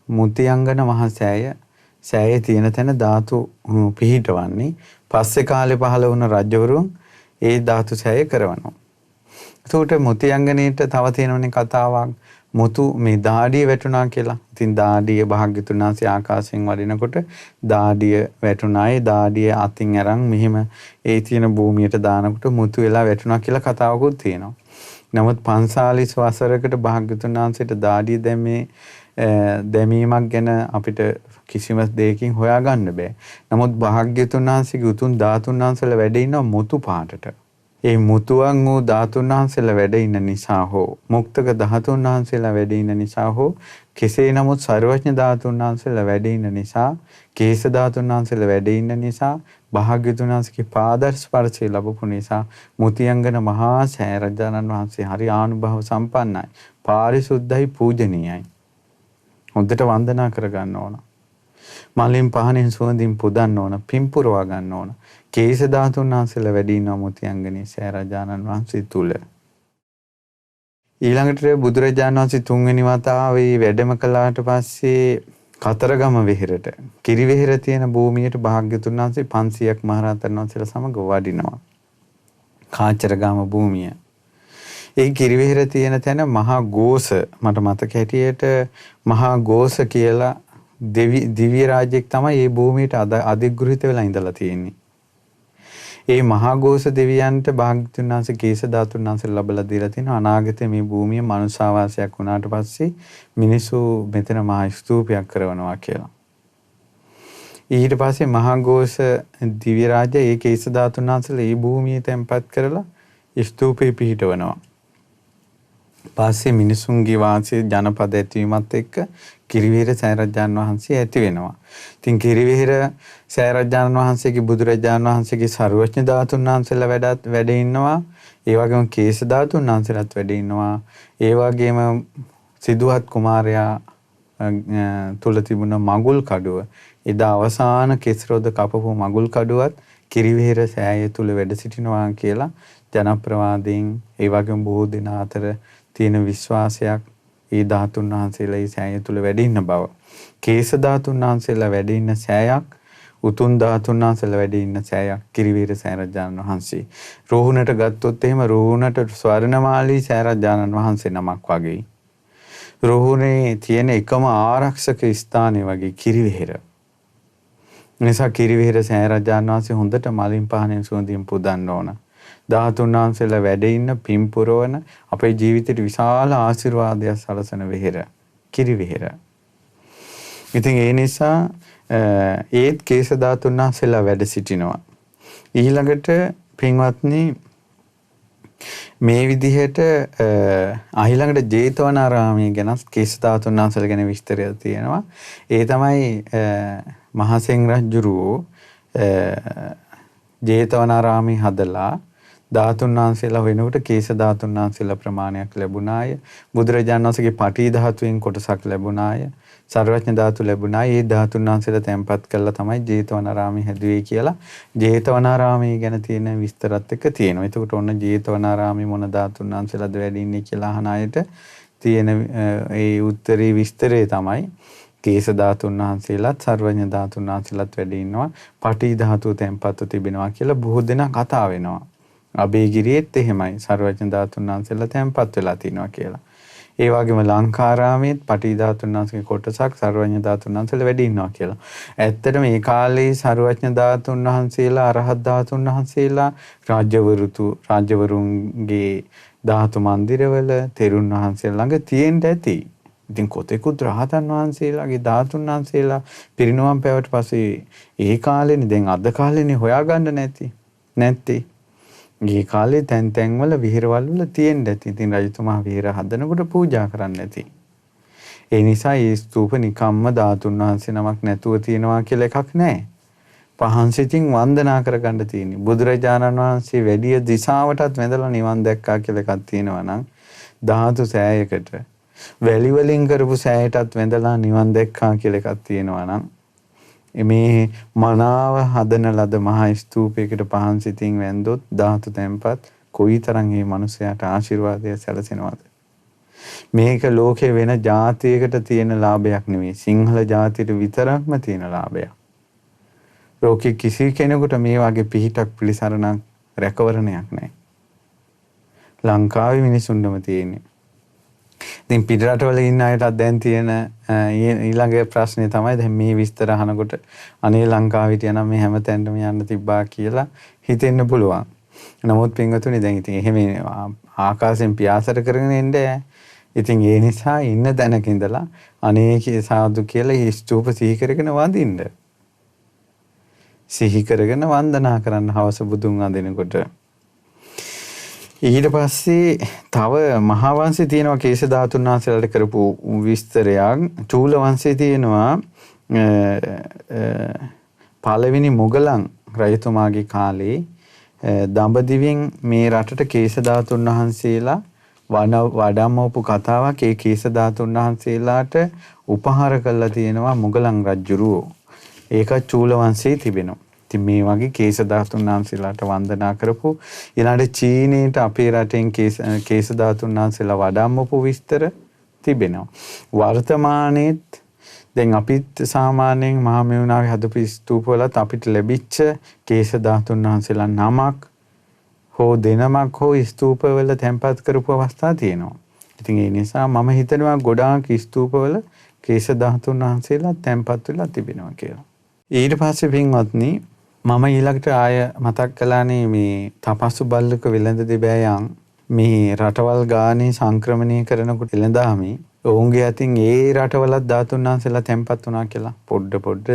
මුතියංගන මහ සෑය තියෙන තැන ධාතු පිහිටවන්නේ. පස්සේ කාලේ පහළ වුණ රජවරුන් ඒ ධාතු සෑය කරවනවා. එතකොට මුතියංගනේට තව තියෙනවනේ කතාවක් මුතු මේ දාඩිය වැටුණා කියලා. ඉතින් දාඩිය භාග්‍යතුන් වහන්සේ ආකාශයෙන් වඩිනකොට දාඩිය වැටුණායි දාඩිය අතින් අරන් මෙහිම ඒ තියෙන භූමියට දානකොට මුතු වෙලා වැටුණා කියලා කතාවකුත් තියෙනවා. නමුත් 45 වසරකට භාග්‍යතුන් වහන්සේට දාඩිය දැමීමක් ගැන අපිට කිසිම දෙයකින් හොයාගන්න බෑ. නමුත් භාග්‍යතුන් වහන්සේගේ උතුම් ධාතුන් වහන්සේලා වැඩ ඉන්නවා මුතු පාටට. ඒ මුතුන් වූ ධාතුන් වහන්සේලා වැඩ ඉන්න නිසා හෝ මුක්තක ධාතුන් වහන්සේලා වැඩ ඉන්න නිසා හෝ කෙසේ නමුත් සර්වඥ ධාතුන් වහන්සේලා වැඩ ඉන්න නිසා කේශ ධාතුන් වහන්සේලා වැඩ ඉන්න නිසා භාග්‍යතුන් වහන්සේගේ පාද ස්පර්ශය ලැබපු නිසා මුතියංගන මහා සෑය රජාණන් වහන්සේ හරි ආනුභව සම්පන්නයි. පාරිශුද්ධයි පූජනීයයි. හොඳට වන්දනා කරගන්න ඕන. මලින් පහනෙන් සුවඳින් පුදන්න ඕන. පින්පුරවා ගන්න ඕන. කේශ ධාතුන් වහන්සේලා වැඩි ඉන්නවා මුතියංගනේ සෑය රජාණන් වහන්සේ තුල. ඊළඟට බුදුරජාණන් වහන්සේ 3 වෙනි වතාවේ වැඩම කළාට පස්සේ කතරගම වෙහෙරට කිරි වෙහෙර තියෙන භූමියට භාග්‍යතුන් වහන්සේ 500ක් මහරහතන් වහන්සේලා සමග වඩිනවා. කාචරගම භූමිය. ඒ කිරි වෙහෙර තියෙන තැන මහා ගෝස මට මතක හැටියට මහා ගෝස කියලා දිව්‍ය රාජ්‍යයක් තමයි මේ භූමියට අධිග්‍රහිත වෙලා ඉඳලා තියෙන්නේ. ඒ මහා ගෝස දෙවියන්ට භාග්‍යතුන් වහන්සේ කේශ ධාතුන් වහන්සේලා ලැබලා දීලා තිනවා. අනාගතයේ මේ භූමිය මනුෂ්‍යාවාසයක් වුණාට පස්සේ මිනිස්සු මෙතන මහා ස්තූපයක් කරවනවා කියලා. ඊට පස්සේ මහා ගෝස දිව්‍ය රාජ්‍ය ඒ කේශ ධාතුන් වහන්සේලා මේ භූමියේ තැන්පත් කරලා ස්තූපේ පිහිටවනවා. පස්සේ මිනිසුන්ගේ වාසයේ ජනපද ඇතිවීමත් එක්ක කිරිවෙහෙර සෑරජාණන් වහන්සේ ඇති වෙනවා. ඉතින් කිරිවෙහෙර සෑරජාණන් වහන්සේගේ බුදුරජාණන් වහන්සේගේ සර්වඥ ධාතුන් වහන්සේලා වැඩ ඉන්නවා. ඒ වගේම කේශ ධාතුන් වහන්සේලාත් වැඩ ඉන්නවා. ඒ වගේම සිදුහත් කුමාරයා තුල තිබුණ මගුල් කඩුව එදා අවසාන කෙස්රොද කපපු මගුල් කඩුවත් කිරිවෙහෙර සෑය තුල වැඩ සිටිනවා කියලා ජනප්‍රවාදයෙන් ඒ වගේම බොහෝ දෙනා අතර තියෙන විශ්වාසයක් ඒ ධාතුන් වහන්සේලා ඒ සෑය තුල වැඩ ඉන්න බව. කේශ ධාතුන් වහන්සේලා වැඩ ඉන්න සෑයක් උතුම් ධාතුන් වහන්සේලා වැඩ ඉන්න සෑයක් කිරිවීර සෑරජානන් වහන්සේ. රෝහණට ගත්තොත් එහෙම රෝහණට ස්වර්ණමාලී සෑරජානන් වහන්සේ නමක් වගේ. රෝහණේ තියෙන එකම ආරක්ෂක ස්ථානය වගේ කිරිවෙහෙර. නිසා කිරිවෙහෙර සෑරජානන් වහන්සේ හොඳට මලින් පහනෙන් සුවඳින් පුදන්න ඕන. ධාතුන් වහන්සේලා වැඩ ඉන්න පින් පුරවන අපේ ජීවිතේට විශාල ආශිර්වාදයක් සලසන වෙහෙර කිරිවෙහෙර. ඉතින් ඒ නිසා ඒත් කේස ධාතුන් වහන්සේලා වැඩ සිටිනවා. ඊළඟට පින්වත්නි මේ විදිහට ඊළඟට ජේතවනාරාමයේ ගැන කේස ධාතුන් වහන්සේලා ගැන විස්තරයක් තියෙනවා. ඒ තමයි මහසෙන් රජුරෝ ජේතවනාරාමයේ හදලා ධාතුන් වහන්සේලා වෙනකොට කේස ධාතුන් වහන්සේලා ප්‍රමාණයක් ලැබුණාය. බුදුරජාණන් වහන්සේගේ පටි ධාතුවෙන් කොටසක් ලැබුණාය. සර්වඥ ධාතු ලැබුණාය. ඒ ධාතුන් වහන්සේලා තැන්පත් කළා තමයි ජේතවනාරාමයේ හැදුවේ කියලා ජේතවනාරාමයේ ගැන තියෙන විස්තරات එක්ක තියෙනවා. එතකොට ඔන්න ජේතවනාරාමයේ මොන ධාතුන් වහන්සේලාද වැඩි ඉන්නේ කියලා අහන අයට තියෙන ඒ උත්තරී විස්තරය තමයි කේස ධාතුන් වහන්සේලාත් සර්වඥ ධාතුන් වහන්සේලාත් වැඩි ඉන්නවා. පටි ධාතුව තැන්පත්ව තිබෙනවා කියලා බොහෝ දෙනා කතා වෙනවා. අබේගිරියෙත් එහෙමයි සර්වඥ ධාතුන් වහන්සේලා තැන්පත් වෙලා තිනවා කියලා. ඒ වගේම ලංකාරාමයේත් පටි ධාතුන් වහන්සේගේ කොටසක් සර්වඥ ධාතුන් වහන්සේලා වැඩි ඉන්නවා කියලා. ඇත්තටම මේ කාලේ සර්වඥ ධාතුන් වහන්සේලා අරහත් ධාතුන් වහන්සේලා රාජ්‍යවරුන්ගේ ධාතු මන්දිරවල තෙරුන් වහන්සේලා ළඟ තියෙන්න ඇති. ඉතින් කොතෙකුත් රහතන් වහන්සේලාගේ ධාතුන් වහන්සේලා පිරිනවම් පෑවට පස්සේ ඒ කාලේනේ දැන් අද කාලේනේ හොයාගන්න නැත්තේ. මේ කාලේ තැන් වල විහෙරවල වල තියෙන්න ඇති. ඉතින් රජතුමා විහෙර හදනකොට පූජා කරන්න ඇති. ඒ නිසා මේ ස්තූප නිකම්ම ධාතුන් වහන්සේ නමක් නැතුව තියෙනවා කියලා එකක් නැහැ. පහන් සිතින් වන්දනා කරගන්න තියෙන්නේ. බුදුරජාණන් වහන්සේ වැඩි දිශාවටත් වැඳලා නිවන් දැක්කා කියලා එකක් තියෙනවා නම් ධාතු සෑයකට වැලි වලින් කරපු සෑයටත් වැඳලා නිවන් දැක්කා කියලා එකක් තියෙනවා නම් මේ මනාව හදන ලද මහා ස්තූපයකට පහන් සිතින් වැන්දොත් ධාතු තැන්පත් කොයිතරම් මේ මිනිසයාට ආශිර්වාදය සැලසෙනවද? මේක ලෝකේ වෙන ජාතියකට තියෙන ලාභයක් නෙවෙයි. සිංහල ජාතියට විතරක්ම තියෙන ලාභයක්. ලෝකේ කිසි කෙනෙකුට මේ වගේ පිහිටක් පිළිසරණක් රැකවරණයක් නැහැ. ලංකාවේ මිනිසුන්ටම තියෙන්නේ. ඉතින් පිටරටවල ඉන්න අයටත් දැන් තියෙන ඊළඟ ප්‍රශ්නේ තමයි දැන් මේ විස්තර අහනකොට අනේ ලංකාවේ හිටියනම් මේ හැමතැනටම යන්න තිබ්බා කියලා හිතෙන්න පුළුවන්. නමුත් පින්වතුනි දැන් ඉතින් එහෙම ආකාශයෙන් පියාසර කරගෙන එන්නේ. ඉතින් ඒ නිසා ඉන්න තැනක ඉඳලා අනේකී සාදු කියලා මේ ස්තූප සිහි කරගෙන වඳින්න. සිහි කරගෙන වන්දනා කරන්න හවස බුදුන් වඳිනකොට. ඊට පස්සේ තව මහා වංශේ තියෙනවා කේස ධාතුන් වහන්සේලාට කරපු විස්තරයක්. චූල වංශේ තියෙනවා පළවෙනි මොගලන් රජතුමාගේ කාලේ දඹදිවෙන් මේ රටට කේස ධාතුන් වහන්සේලා වඩම්මවපු කතාවක්. ඒ කේස ධාතුන් වහන්සේලාට උපහාර කළා තියෙනවා මොගලන් රජුරෝ. ඒක චූල වංශේ තිබෙනවා. ඉතින් මේ වගේ කේස ධාතුන් වහන්සේලාට වන්දනා කරපු ඊළඟට චීනයට අපේ රටෙන් කේස ධාතුන් වහන්සේලා වඩම්මපු විස්තර තිබෙනවා. වර්තමානයේත් දැන් අපිත් සාමාන්‍යයෙන් මහා මෙවුනාවේ හදපු ස්තූපවලත් අපිට ලැබිච්ච කේස ධාතුන් වහන්සේලා නමක් හෝ දෙනමක් හෝ ස්තූපවල තැන්පත් කරපු අවස්ථා තියෙනවා. ඉතින් ඒ නිසා මම හිතනවා ගොඩාක් ස්තූපවල කේස ධාතුන් වහන්සේලා තැන්පත් වෙලා තිබෙනවා කියලා. ඊට පස්සේ පින්වත්නි මම ඊළඟට ආය මතක් කළානේ මේ තපස්සු බල්ලක වෙළඳ දෙබෑයන් මේ රටවල් ගානේ සංක්‍රමණය කරනකොට එළඳාමේ ඔවුන්ගේ අතින් ඒ රටවලත් ධාතුන් වහන්සේලා තැන්පත් වුණා කියලා පොඩ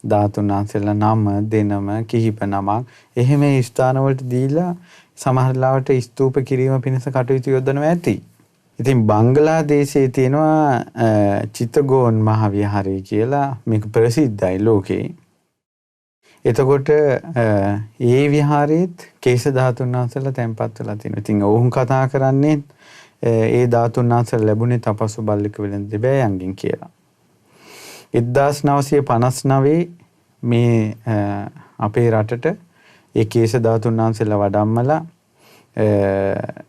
ධාතුන් වහන්සේලා නම දෙනම කිහිප නමක් එහෙම ස්ථානවලට දීලා සමහර ලාවට ස්තූප කිරීම පිණිස කටයුතු යොදනවා ඇති. ඉතින් බංගලාදේශයේ තියෙනවා චිත්තගෝන් මහ විහාරය කියලා මේක ප්‍රසිද්ධයි ලෝකේ. එතකොට ඒ විහාරයේත් කේස ධාතුන් වහන්සේලා තැන්පත් වෙලා තියෙනවා. ඉතින් ඔවුන් කතා කරන්නේ ඒ ධාතුන් වහන්සේලා ලැබුණේ තපස්සු බල්ලික වෙළඳ දෙබෑයන්ගෙන් කියලා. 1959 මේ අපේ රටට ඒ කේස ධාතුන් වහන්සේලා වඩම්මලා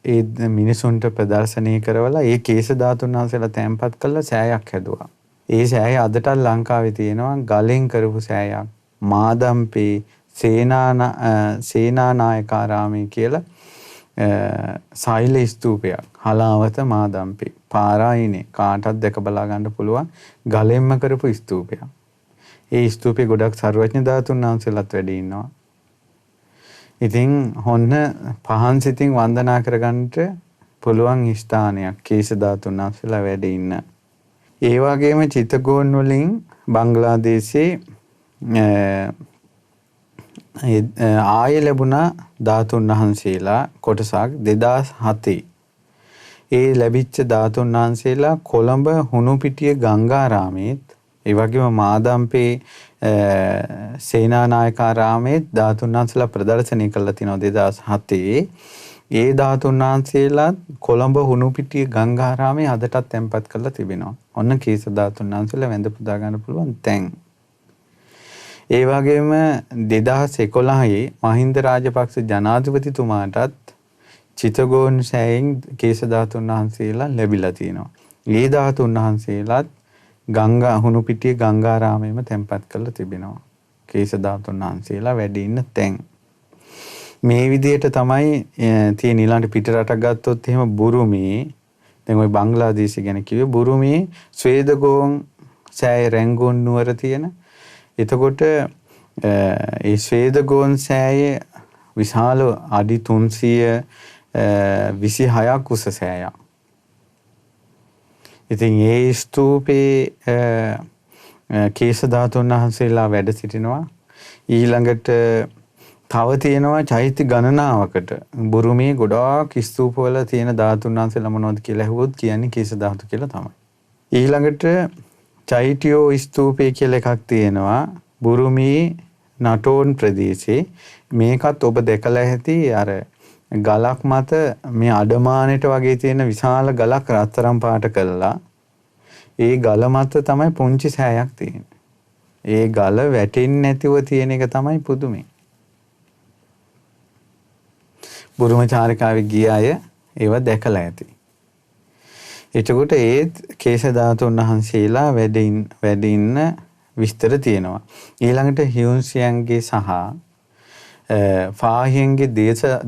ඒ මිනිසුන්ට ප්‍රදර්ශනය කරවලා ඒ කේස ධාතුන් වහන්සේලා තැන්පත් කළා සෑයක් හැදුවා. ඒ සෑය අදටත් ලංකාවේ තියෙනවා ගලෙන් කරපු සෑයක්. මාදම්පේ සේනානායකාරාමේ කියලා සෛල ස්තූපයක්. හලාවත මාදම්පේ පාරායිනේ කාටවත් දැක බලා ගන්න පුළුවන් ගලෙන්ම කරපු ස්තූපයක්. ඒ ස්තූපේ ගොඩක් සර්වඥ ධාතුන් වහන්සේලාත් වැඩ ඉන්නවා. ඉතින් හොන්න පහන් සිතින් වන්දනා කරගන්නට පුළුවන් ස්ථානයක් කේශ ධාතුන් වහන්සේලා වැඩ ඉන්න. ඒ වගේම චිතගෝන් වලින් බංග්ලාදේශයේ ආය ලැබුණා ධාතුන් වහන්සේලා කොටසක් 2007. ඒ ලැබිච්ච ධාතුන් වහන්සේලා කොළඹ හුණුපිටිය ගංගාරාමේත් ඒ වගේම මාදම්පේ සේනානායකාරාමේ ධාතුන් වහන්සේලා ප්‍රදර්ශනය කළා තිනවා 2007. ඒ ධාතුන් වහන්සේලා කොළඹ හුණුපිටිය ගංගාරාමේ අදටත් තැන්පත් කරලා තිබෙනවා. ඔන්න කේශ ධාතුන් වහන්සේලා වැඳ පුදා ගන්න පුළුවන් තැන්. ඒ වගේම 2011 මහින්ද රාජපක්ෂ ජනාධිපතිතුමාටත් චිතගෝන් සෑයෙන් කේශ ධාතුන් වහන්සේලා ලැබිලා තිනවා. ඒ ධාතුන් වහන්සේලාත් ගංගා හුණුපිටිය ගංගාරාමයේම තැන්පත් කරලා තිබෙනවා. කේශ ධාතුන් වහන්සේලා වැඩ ඉන්න තැන්. මේ විදිහට තමයි තියෙන. ඊළඟට පිට රටක් ගත්තොත් එහෙම බුරුමේ දැන් ওই බංග්ලාදේශ ගැන කිව්වේ බුරුමේ ස්වේදගෝන් සෑය රැංගුන් නුවර තියෙන. එතකොට ඒ ස්වේදගෝන් සෑයේ විශාල අඩි 326ක් උස සෑයක්. ඉතින් ඒ ස්තූපේ කේශ ධාතුන් වහන්සේලා වැඩ සිටිනවා. ඊළඟට තව තියෙනවා චෛත්‍ය ගණනාවකට බුරුමේ ගොඩාක් ස්තූපවල තියෙන ධාතුන් වහන්සේලා මොනවද කියලා අහුවොත් කියන්නේ කේශ ධාතු කියලා තමයි. ඊළඟට චෛත්‍යෝ ස්තූපේ කියලා එකක් තියෙනවා බුරුමේ නටෝන් ප්‍රදේශේ. මේකත් ඔබ දැකලා ඇති අර ගලක් මත මේ අඩමානෙට වගේ තියෙන විශාල ගලක් රත්තරන් පාට කළා. ඒ ගල මත තමයි පුංචි සෑයක් තියෙන්නේ. ඒ ගල වැටෙන්නේ නැතිව තියෙන එක තමයි පුදුමේ. බුරුම චාරිකාවේ ගිය අය ඒව දැකලා ඇති. එතකොට ඒ කේශ ධාතුන් වහන්සේලා වැඩ ඉන්න විස්තර තියෙනවා. ඊළඟට හියුන්සියන්ගේ සහ ෆාහියන්ගේ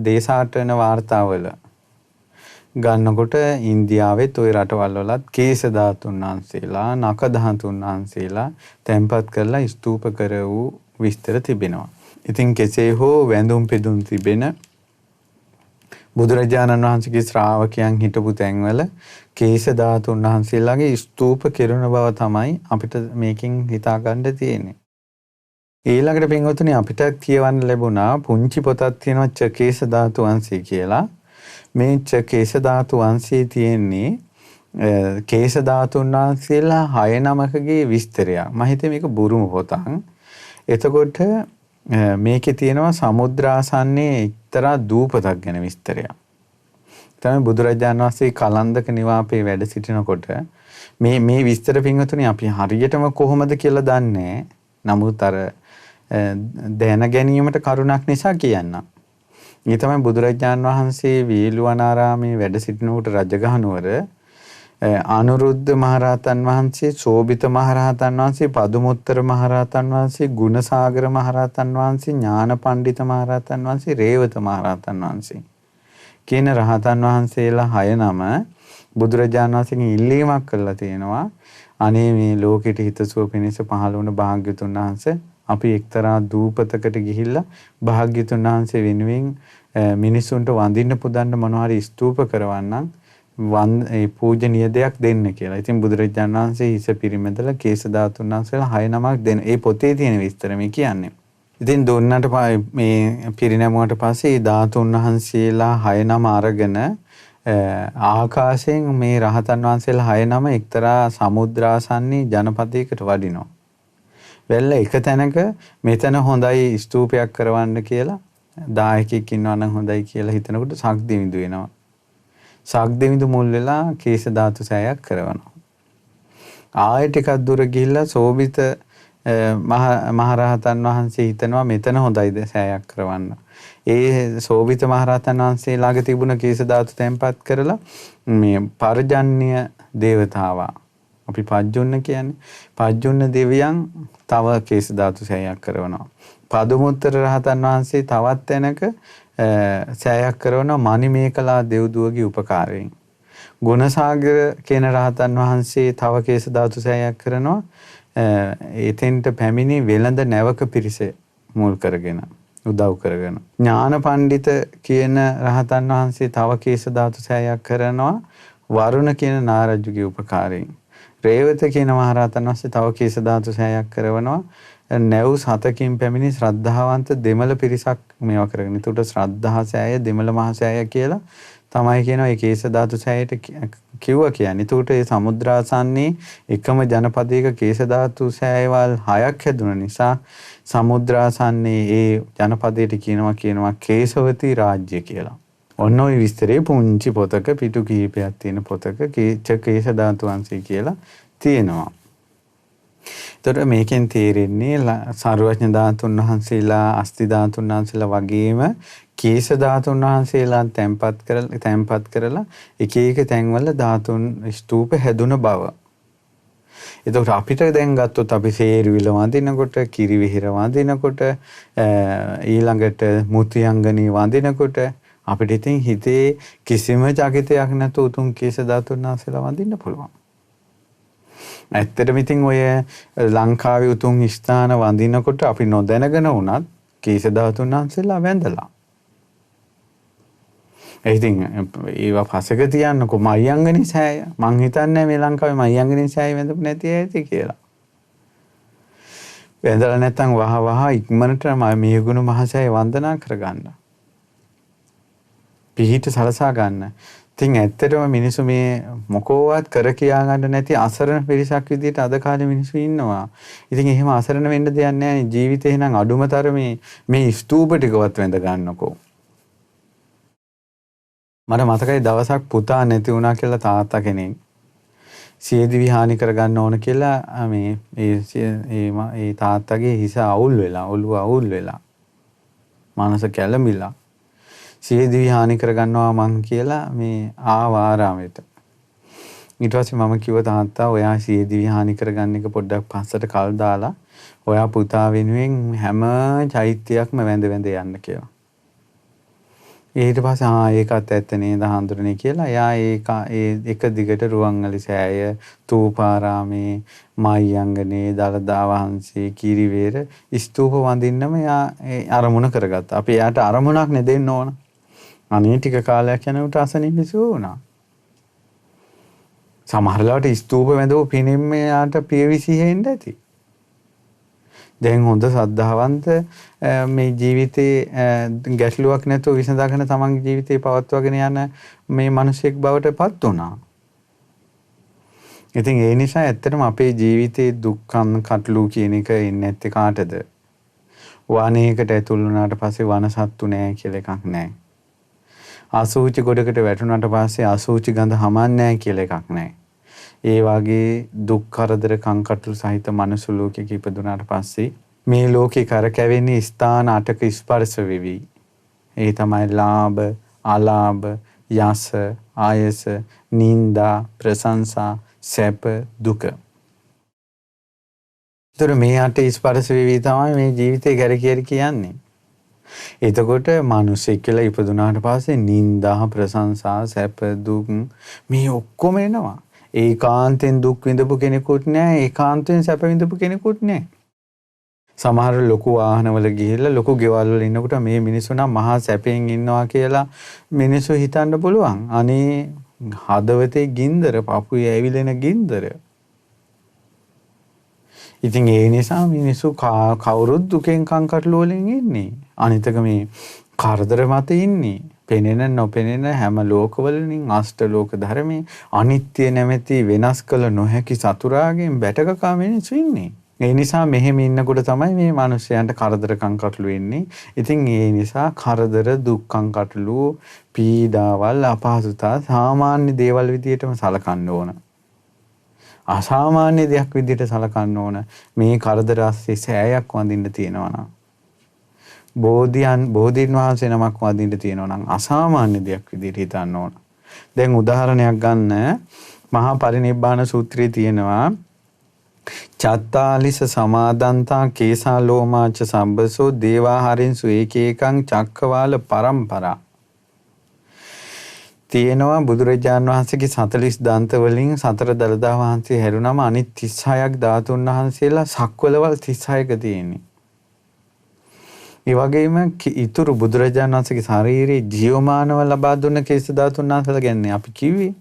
දේශාටන වාර්තාවල ගන්නකොට ඉන්දියාවෙත් ওই රටවල් වලත් කේශ ධාතුන් වහන්සේලා නක ධාතුන් වහන්සේලා තැන්පත් කරලා ස්තූප කර වූ විස්තර තිබෙනවා. ඉතින් කෙසේ හෝ වැඳුම් පිදුම් තිබෙන බුදුරජාණන් වහන්සේගේ ශ්‍රාවකයන් හිටපු තැන්වල කේශ ධාතුන් වහන්සේලාගේ ස්තූප කෙරෙන බව තමයි අපිට මේකෙන් හිතා ගන්න තියෙන්නේ. ඊළඟට පින්වතුනි අපිට කියවන්න ලැබුණා පුංචි පොතක් තියෙනවා චකේශ ධාතු වංශය කියලා. මේ චකේශ ධාතු වංශයේ තියෙන්නේ කේශ ධාතුන් වහන්සේලා 6 නමකගේ විස්තරයක්. මම හිතේ මේක බුරුම පොතක්. එතකොට මේකේ තියෙනවා සමුද්‍රාසන්නේ එක්තරා දූපතක් ගැන විස්තරයක්. තමයි බුදුරජාණන් වහන්සේ කලන්දක නිවාපේ වැඩ සිටිනකොට මේ විස්තර පින්වතුනි අපි හරියටම කොහොමද කියලා දන්නේ. නමුත් අර දැන ගැනීමට කරුණක් නිසා කියන්නම්. මේ තමයි බුදුරජාණන් වහන්සේ වේළුවනාරාමේ වැඩ සිටිනකොට රජගහ නුවර අනුරුද්ධ මහරහතන් වහන්සේ, සෝභිත මහරහතන් වහන්සේ, පදුමුත්තර මහරහතන් වහන්සේ, ගුණසාගර මහරහතන් වහන්සේ, ඥානපණ්ඩිත මහරහතන් වහන්සේ, රේවත මහරහතන් වහන්සේ කියන රහතන් වහන්සේලා 6 නම බුදුරජාණන් වහන්සේගෙන් ඉල්ලීමක් කළා තියෙනවා. අනේ මේ ලෝකෙට හිතසුව පිණිස පහළ වුණ භාග්‍යතුන් වහන්සේ අපි එක්තරා දූපතකට ගිහිල්ලා භාග්‍යතුන් වහන්සේ වෙනුවෙන් මිනිසුන්ට වඳින්න පුදන්න මොනවා හරි ස්තූප කරවන්නම් ඒ පූජනීය දෙයක් දෙන්න කියලා. ඉතින් බුදුරජාණන් වහන්සේ හිස පිරිමැදලා කේශ ධාතුන් වහන්සේලා 6 නමක් දෙන්න. ඒ පොතේ තියෙන විස්තර මේ කියන්නේ. ඉතින් දුන්නට මේ පිරිනැමුවට පස්සේ ධාතුන් වහන්සේලා 6 නම අරගෙන ආකාශයෙන් මේ රහතන් වහන්සේලා 6 නම එක්තරා සමුද්‍රාසන්නී ජනපදයකට වඩිනවා. වෙල්ල එක තැනක මෙතන හොඳයි ස්තූපයක් කරවන්න කියලා 10ක් ඉන්නවා නම් හොඳයි කියලා හිතනකොට සක්දිවිඳු වෙනවා. සක්දිවිඳු මුල් වෙලා කේශ ධාතු සෑයක් කරවනවා. ආයෙ ටිකක් දුර ගිහිල්ලා සෝභිත මහරහතන් වහන්සේ හිතනවා මෙතන හොඳයිද සෑයක් කරවන්න. ඒ සෝභිත මහරහතන් වහන්සේ ළඟ තිබුණ කේශ ධාතු තැන්පත් කරලා මේ පරජන්‍ය දේවතාවා අපි පජ්ජුන්න කියන්නේ. පජ්ජුන්න දෙවියන් තව කේශ ධාතු සෑයක් කරනවා. පදුමුත්තර රහතන් වහන්සේ තවත් තැනක සෑයක් කරනවා මණිමේකලා දෙව්දුවගේ උපකාරයෙන්. ගුණසාගර කියන රහතන් වහන්සේ තව කේශ ධාතු සෑයක් කරනවා එතෙන්ට පැමිණි වෙළඳ නැවක පිරිස මුල් කරගෙන උදව් කරගෙන. ඥාන පණ්ඩිත කියන රහතන් වහන්සේ තව කේශ ධාතු සෑයක් කරනවා වරුණ කියන නාරජුගේ උපකාරයෙන්. රේවත කියන මහරහතන් වහන්සේ තව කේශ ධාතු සෑයක් කරනවා නැව් සතකින් පැමිණි ශ්‍රද්ධාවන්ත දෙමළ පිරිසක් මේවා කරගෙන. ඒකට ශ්‍රද්ධා සෑය දෙමළ මහ සෑය කියලා තමයි කියනවා. ඒ කේශ ධාතු සෑයට කිව්වා කියන්නේ. ඒකට ඒ සමුද්‍රාසන්නේ එකම ජනපදයක කේශ ධාතු සෑයවල් 6ක් හැදුන නිසා සමුද්‍රාසන්නේ ඒ ජනපදයට කියනවා කේශවති රාජ්‍ය කියලා. ඔන්න ඔය විස්තරේ පුංචි පොතක පිටු කිහිපයක් තියෙන පොතක කේශ ධාතු වංශය කියලා තියෙනවා. ඒතර මේකෙන් තේරෙන්නේ සර්වඥ ධාතුන් වහන්සේලා අස්ති ධාතුන් වහන්සේලා වගේම කේශ ධාතුන් වහන්සේලා තැන්පත් කරලා එක එක තැන්වල ධාතුන් ස්තූප හැදුන බව. එතකොට අපිට දැන් ගත්තොත් අපි සේරුවිල වඳිනකොට කිරි විහිර වඳිනකොට ඊළඟට මුතියංගනී වඳිනකොට අපිට ඉතින් හිතේ කිසිම ජගතයක් නැතුව උතුම් කේශ ධාතුන් වහන්සේලා වඳින්න පුළුවන්. ඇත්තටම ඉතින් ඔය ලංකාවේ උතුම් ස්ථාන වඳිනකොට අපි නොදැනගෙන වුණත් කේශ ධාතුන් වහන්සේලා වැඳලා. ඒ ඉතින් ඒවා පසක තියන්නකො මයංගනී සෑය. මං හිතන්නේ මේ ලංකාවේ මයංගනී සෑය වැඳපු නැති ඇති කියලා. වැඳලා නැත්තම් වහ ඉක්මනට මියගුණ මහසෑය වන්දනා කරගන්න. පිහිට සලසා ගන්න. ඉතින් ඇත්තටම මිනිස්සු මේ මොකෝවත් කර කියා ගන්න නැති අසරණ පිරිසක් විදිහට අද කාලේ මිනිස්සු ඉන්නවා. ඉතින් එහෙම අසරණ වෙන්න දෙයක් නැහැ. ජීවිතේ නම් අඩුමතරමේ මේ ස්තූප ටිකවත් වැඳ ගන්නකෝ. මට මතකයි දවසක් පුතා නැති වුණා කියලා තාත්තා කෙනෙක් සියදිවි හානි කරගන්න ඕන කියලා මේ තාත්තගේ හිස අවුල් වෙලා ඔළුව අවුල් වෙලා මනස කැළඹිලා සියදිවි හානි කරගන්නවා මං කියලා මේ ආරාමයට. ඊට පස්සේ මම කිව්වා තාත්තා ඔයා සියදිවි හානි කරගන්න එක පොඩ්ඩක් පස්සට කල් දාලා ඔයා පුතා වෙනුවෙන් හැම චෛත්‍යයක්ම වැඳ යන්න කියලා. ඊට පස්සේ ඒකත් ඇත්ත නේද හඳුරන්නේ කියලා එයා ඒක දිගට රුවන්වැලි සෑය තූපාරාමේ මයංගනේ දලදා වහන්සේ කිරිවේර ස්තූප වඳින්නම එයා අරමුණ කරගත්තා. අපි එයාට අරමුණක් නෙදෙන්න ඕන. අනේ ටික කාලයක් යනකොට අසනීපසු වුණා. සමහර ලාට ස්තූප වැඳව පිනෙන්න එයාට පියවිසිහෙන්න ඇති. දැන් හොඳ සද්ධාවන්ත මේ ජීවිතේ ගැටලුවක් නැතුව විසඳාගෙන තමන්ගේ ජීවිතේ පවත්වාගෙන යන මේ මිනිසෙක් බවට පත් වුණා. ඉතින් ඒ නිසා ඇත්තටම අපේ ජීවිතේ දුක්ඛම් කටළු කියන එක ඉන්නේ නැත්තේ කාටද? වනයේකට ඇතුල් වුණාට පස්සේ වනසත්තු නැහැ කියලා එකක් නැහැ. අසූචි ගොඩකට වැටුණාට පස්සේ අසූචි ගඳ හමන්නේ නැහැ කියලා එකක් නැහැ. ඒ වගේ දුක් කරදර කංකටොළු සහිත මනුස්ස ලෝකයක ඉපදුනාට පස්සේ මේ ලෝකේ කරකැවෙන්නේ ස්ථාන 8ක ස්පර්ශ වෙවි. ඒ තමයි ලාභ, අලාභ, යස, ආයස, නිന്ദා, ප්‍රශංසා, සැප, දුක. ඒතර මේ 8 ස්පර්ශ වෙවි තමයි මේ ජීවිතේ කරකියරි කියන්නේ. එතකොට මිනිස්සෙක් කියලා ඉපදුනාට පස්සේ නිന്ദා, ප්‍රශංසා, සැප, දුක් මේ ඔක්කොම එනවා. ඒකාන්තෙන් දුක් විඳපු කෙනෙකුත් නැහැ ඒකාන්තෙන් සැප විඳපු කෙනෙකුත් නැහැ. සමහර ලොකු වාහනවල ගිහිල්ලා ලොකු ගෙවල් වල ඉන්නකොට මේ මිනිස්සු නම් මහා සැපෙන් ඉන්නවා කියලා මිනිස්සු හිතන්න පුළුවන්. අනේ හදවතේ ගින්දර, පපුවේ ඇවිලෙන ගින්දර. ඉතින් ඒ නිසා මිනිස්සු කවුරුත් දුකෙන් කංකටළු වලින් ඉන්නේ. අනිතක මේ කරදර මත ඉන්නේ. පෙනෙන නොපෙනෙන හැම ලෝකවලින් අෂ්ට ලෝක ධර්මයේ අනිත්‍ය නැමැති වෙනස් කළ නොහැකි සතුරාගෙන් බැටකකා මිනිස්සු ඉන්නේ. ඒ නිසා මෙහෙම ඉන්නකොට තමයි මේ මිනිස්යන්ට කරදර කංකටළු එන්නේ. ඉතින් ඒ නිසා කරදර දුක් කංකටළු පීඩාවල් අපහසුතා සාමාන්‍ය දේවල් විදියටම සලකන්න ඕන. අසාමාන්‍ය දෙයක් විදියට සලකන්න ඕන. මේ කරදර ASCII සෑයක් වඳින්න තියෙනවා නම් බෝධීන් වහන්සේ නමක් වඳින්න තියෙනවා නම් අසාමාන්‍ය දෙයක් විදියට හිතන්න ඕන. දැන් උදාහරණයක් ගන්න මහා පරිනිබ්බාන සූත්‍රයේ තියෙනවා චත්තාලිස සමාදන්තා කේසා ලෝමාච සම්බසෝ දේවාහාරින්සු ඒකේකං චක්කවාල පරම්පරා. තියෙනවා බුදුරජාණන් වහන්සේගේ 40 දන්ත වලින් සතර දළදා වහන්සේ හැරුණම අනිත් 36ක් ධාතුන් වහන්සේලා සක්වලවල් 36ක තියෙන්නේ. ඒ වගේම ඊතුරු බුදුරජාණන් වහන්සේගේ ශාරීරියේ ජීවමානව ලබා දුන්න කේශ ධාතුන් වහන්සේලා ගැන අපි කිව්වේ.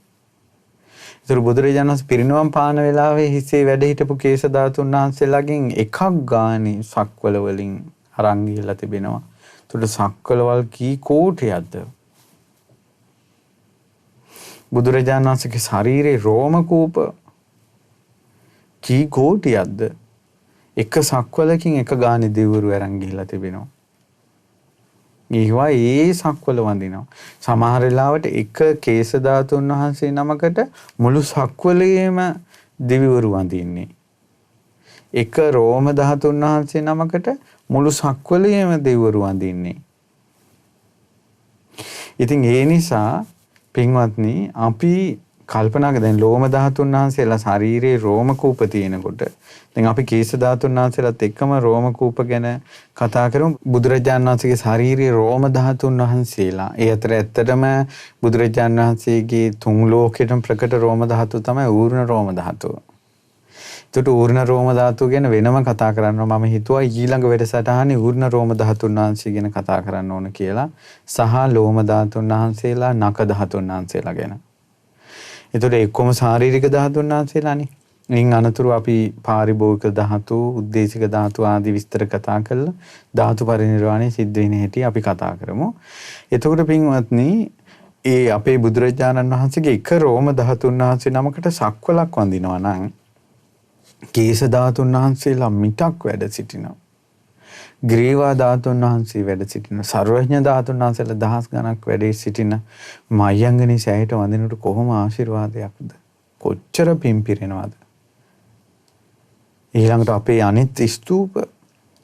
ඊතුරු බුදුරජාණන් වහන්සේ පිරිනවම් පාන වෙලාවේ හිසේ වැඩ හිටපු කේශ ධාතුන් වහන්සේලාගෙන් එකක් ගානේ සක්වල වලින් අරන් ගිහලා තිබෙනවා. ඒතකොට සක්වලවල් කී කෝටියක්ද? බුදුරජාණන් වහන්සේගේ ශරීරයේ රෝම කූප කී කෝටියක්ද? එක සක්වලකින් එක ගානේ දෙවිවරු අරන් ගිහිලා තිබෙනවා. ඊවා ඒ සක්වල වඳිනවා. සමහර වෙලාවට එක කේශ ධාතුන් වහන්සේ නමකට මුළු සක්වලේම දෙවිවරු වඳින්නේ. එක රෝම ධාතුන් වහන්සේ නමකට මුළු සක්වලේම දෙවිවරු වඳින්නේ. ඉතින් ඒ නිසා පින්වත්නි අපි කල්පනා කරලා දැන් ලෝම ධාතුන් වහන්සේලා ශරීරයේ රෝම කූප තියෙනකොට දැන් අපි කේශ ධාතුන් වහන්සේලාත් එක්කම රෝම කූප ගැන කතා කරමු. බුදුරජාණන් වහන්සේගේ ශරීරයේ රෝම ධාතුන් වහන්සේලා ඒ අතර ඇත්තටම බුදුරජාණන් වහන්සේගේ තුන් ලෝකෙටම ප්‍රකට රෝම ධාතුව තමයි ඌර්ණ රෝම ධාතුව. ඒකට ඌර්ණ රෝම ධාතුව ගැන වෙනම කතා කරනවා. මම හිතුවා ඊළඟ වැඩසටහනේ ඌර්ණ රෝම ධාතුන් වහන්සේ ගැන කතා කරන්න ඕන කියලා සහ ලෝම ධාතුන් වහන්සේලා නක ධාතුන් වහන්සේලා ගැන. ඒතකොට එක්කම ශාරීරික ධාතුන් වහන්සේලානේ. ඉන් අනතුරු අපි පාරිභෝගික ධාතු, උද්දේශික ධාතු ආදී විස්තර කතා කරලා ධාතු පරිනිර්වාණය සිද්ධ වෙන හැටි අපි කතා කරමු. එතකොට පින්වත්නි, ඒ අපේ බුදුරජාණන් වහන්සේගේ එක රෝම ධාතුන් වහන්සේ නමකට සක්වලක් වඳිනවා නම් කේශ ධාතුන් වහන්සේලා මිටක් වැඩ සිටිනවා. ග්‍රීවා ධාතුන් වහන්සේ වැඩ සිටින, සර්වඥ ධාතුන් වහන්සේලා දහස් ගණක් වැඩ සිටින මයංගනේ සෑයට වඳිනකොට කොහොම ආශිර්වාදයක්ද? කොච්චර පින් පිරෙනවද? ඊළඟට අපේ අනිත් ස්තූප.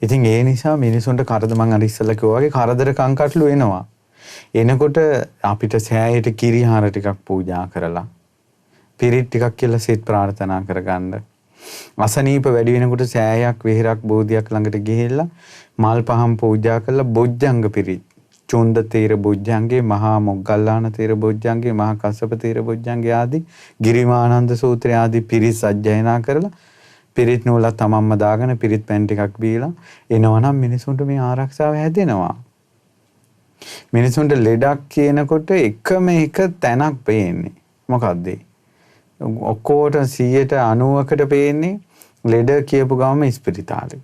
ඉතින් ඒ නිසා මිනිසුන්ට කරදර, මං අර ඉස්සෙල්ලා කිව්වා වගේ කරදර කංකටළු එනවා. එනකොට අපිට සෑයට කිරිහාර ටිකක් පූජා කරලා, පිරිත් ටිකක් කියලා සිත ප්‍රාර්ථනා කරගන්න. අසනීප වැඩි වෙනකොට සෑයක්, වෙහෙරක්, බෝධියක් ළඟට ගිහිල්ලා මල් පහන් පූජා කරලා බොජ්ජංග පිරිත්, චුන්ද තේර බොජ්ජංගේ, මහා මොග්ගල්ලාන තේර බොජ්ජංගේ, මහා කස්සප තේර බොජ්ජංගේ ආදී ගිරිමානන්ද සූත්‍රය ආදී පිරිත් සජ්ජායනා කරලා පිරිත් නූල තමන්ම දාගෙන පිරිත් පැන් ටිකක් බීලා එනවනම් මිනිසුන්ට මේ ආරක්ෂාව හැදෙනවා. මිනිසුන්ට ලෙඩක් කියනකොට එකම එක තැනක් පේන්නේ. මොකද්ද? ඔක්කොට 90%කට පේන්නේ ලෙඩ කියපු ගමම ඉස්පිරිතාලේ.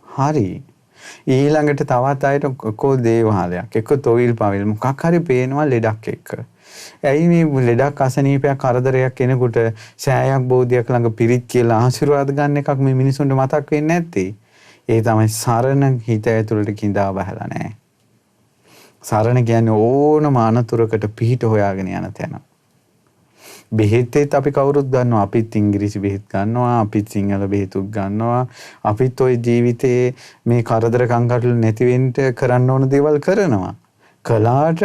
හරි. ඊළඟට තවත් අයට කො දේවාලයක්, එක්ක තොවිල් පවිල් මොකක් හරි පේනවා ලෙඩක් එක්ක. ඇයි මේ ලෙඩක්, අසනීපයක්, කරදරයක් එනකොට සෑයක්, බෝධියක් ළඟ පිරිත් කියලා ආශිර්වාද ගන්න එකක් මේ මිනිසුන්ට මතක් වෙන්නේ නැත්තේ. ඒ තමයි සරණ හිත ඇතුළට කිඳා බහලා නැහැ. සරණ කියන්නේ ඕනම අනතුරකට පිහිට හොයාගෙන යන තැන. බෙහෙතෙත් අපි කවුරුත් ගන්නවා. අපිත් ඉංග්‍රීසි බෙහෙත් ගන්නවා, අපිත් සිංහල බෙහෙතුත් ගන්නවා. අපිත් ওই ජීවිතේ මේ කරදර කංකටොළු නැති වෙන්න කරන්න ඕන දේවල් කරනවා. කලාට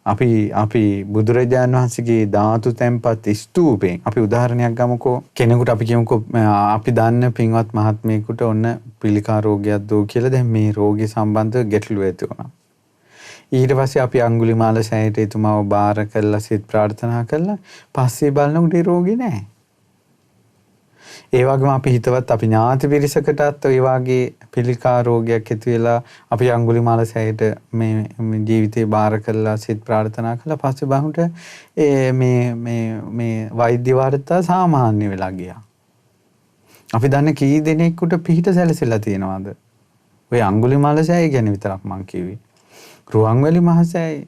අපි බුදුරජාණන් වහන්සේගේ ධාතු තැන්පත් ස්තූපයෙන් අපි උදාහරණයක් ගමුකෝ. කෙනෙකුට අපි කියමුකෝ අපි දන්න පින්වත් මහත්මයෙකුට ඔන්න පිළිකා රෝගයක් දෝ කියලා. දැන් මේ රෝගය සම්බන්ධ ගැටලුව ඇති වුණා. ඊට පස්සේ අපි අඟුලිමාල සෑයට එතුමාව බාර කරලා සිත ප්‍රාර්ථනා කළා. පස්සේ බලනකොට ඒ රෝගේ නැහැ. ඒ වගේම අපි හිතවත් අපි ඥාති පිරිසකටත් ඒ වගේ පිළිකා රෝගයක් ඇති වෙලා අපි අඟුලිමාල සෑයට මේ ජීවිතේ බාර කරලා සිත ප්‍රාර්ථනා කළා. පස්සේ බහුට මේ වෛද්‍ය වාර්තා සාමාන්‍ය වෙලා ගියා. අපි දන්න කී දෙනෙකුට පිහිට සැලසෙලා තියෙනවද? ඔය අඟුලිමාල සෑය ගැන විතරක් මං කිව්වේ. රුවන්වැලි මහසෑය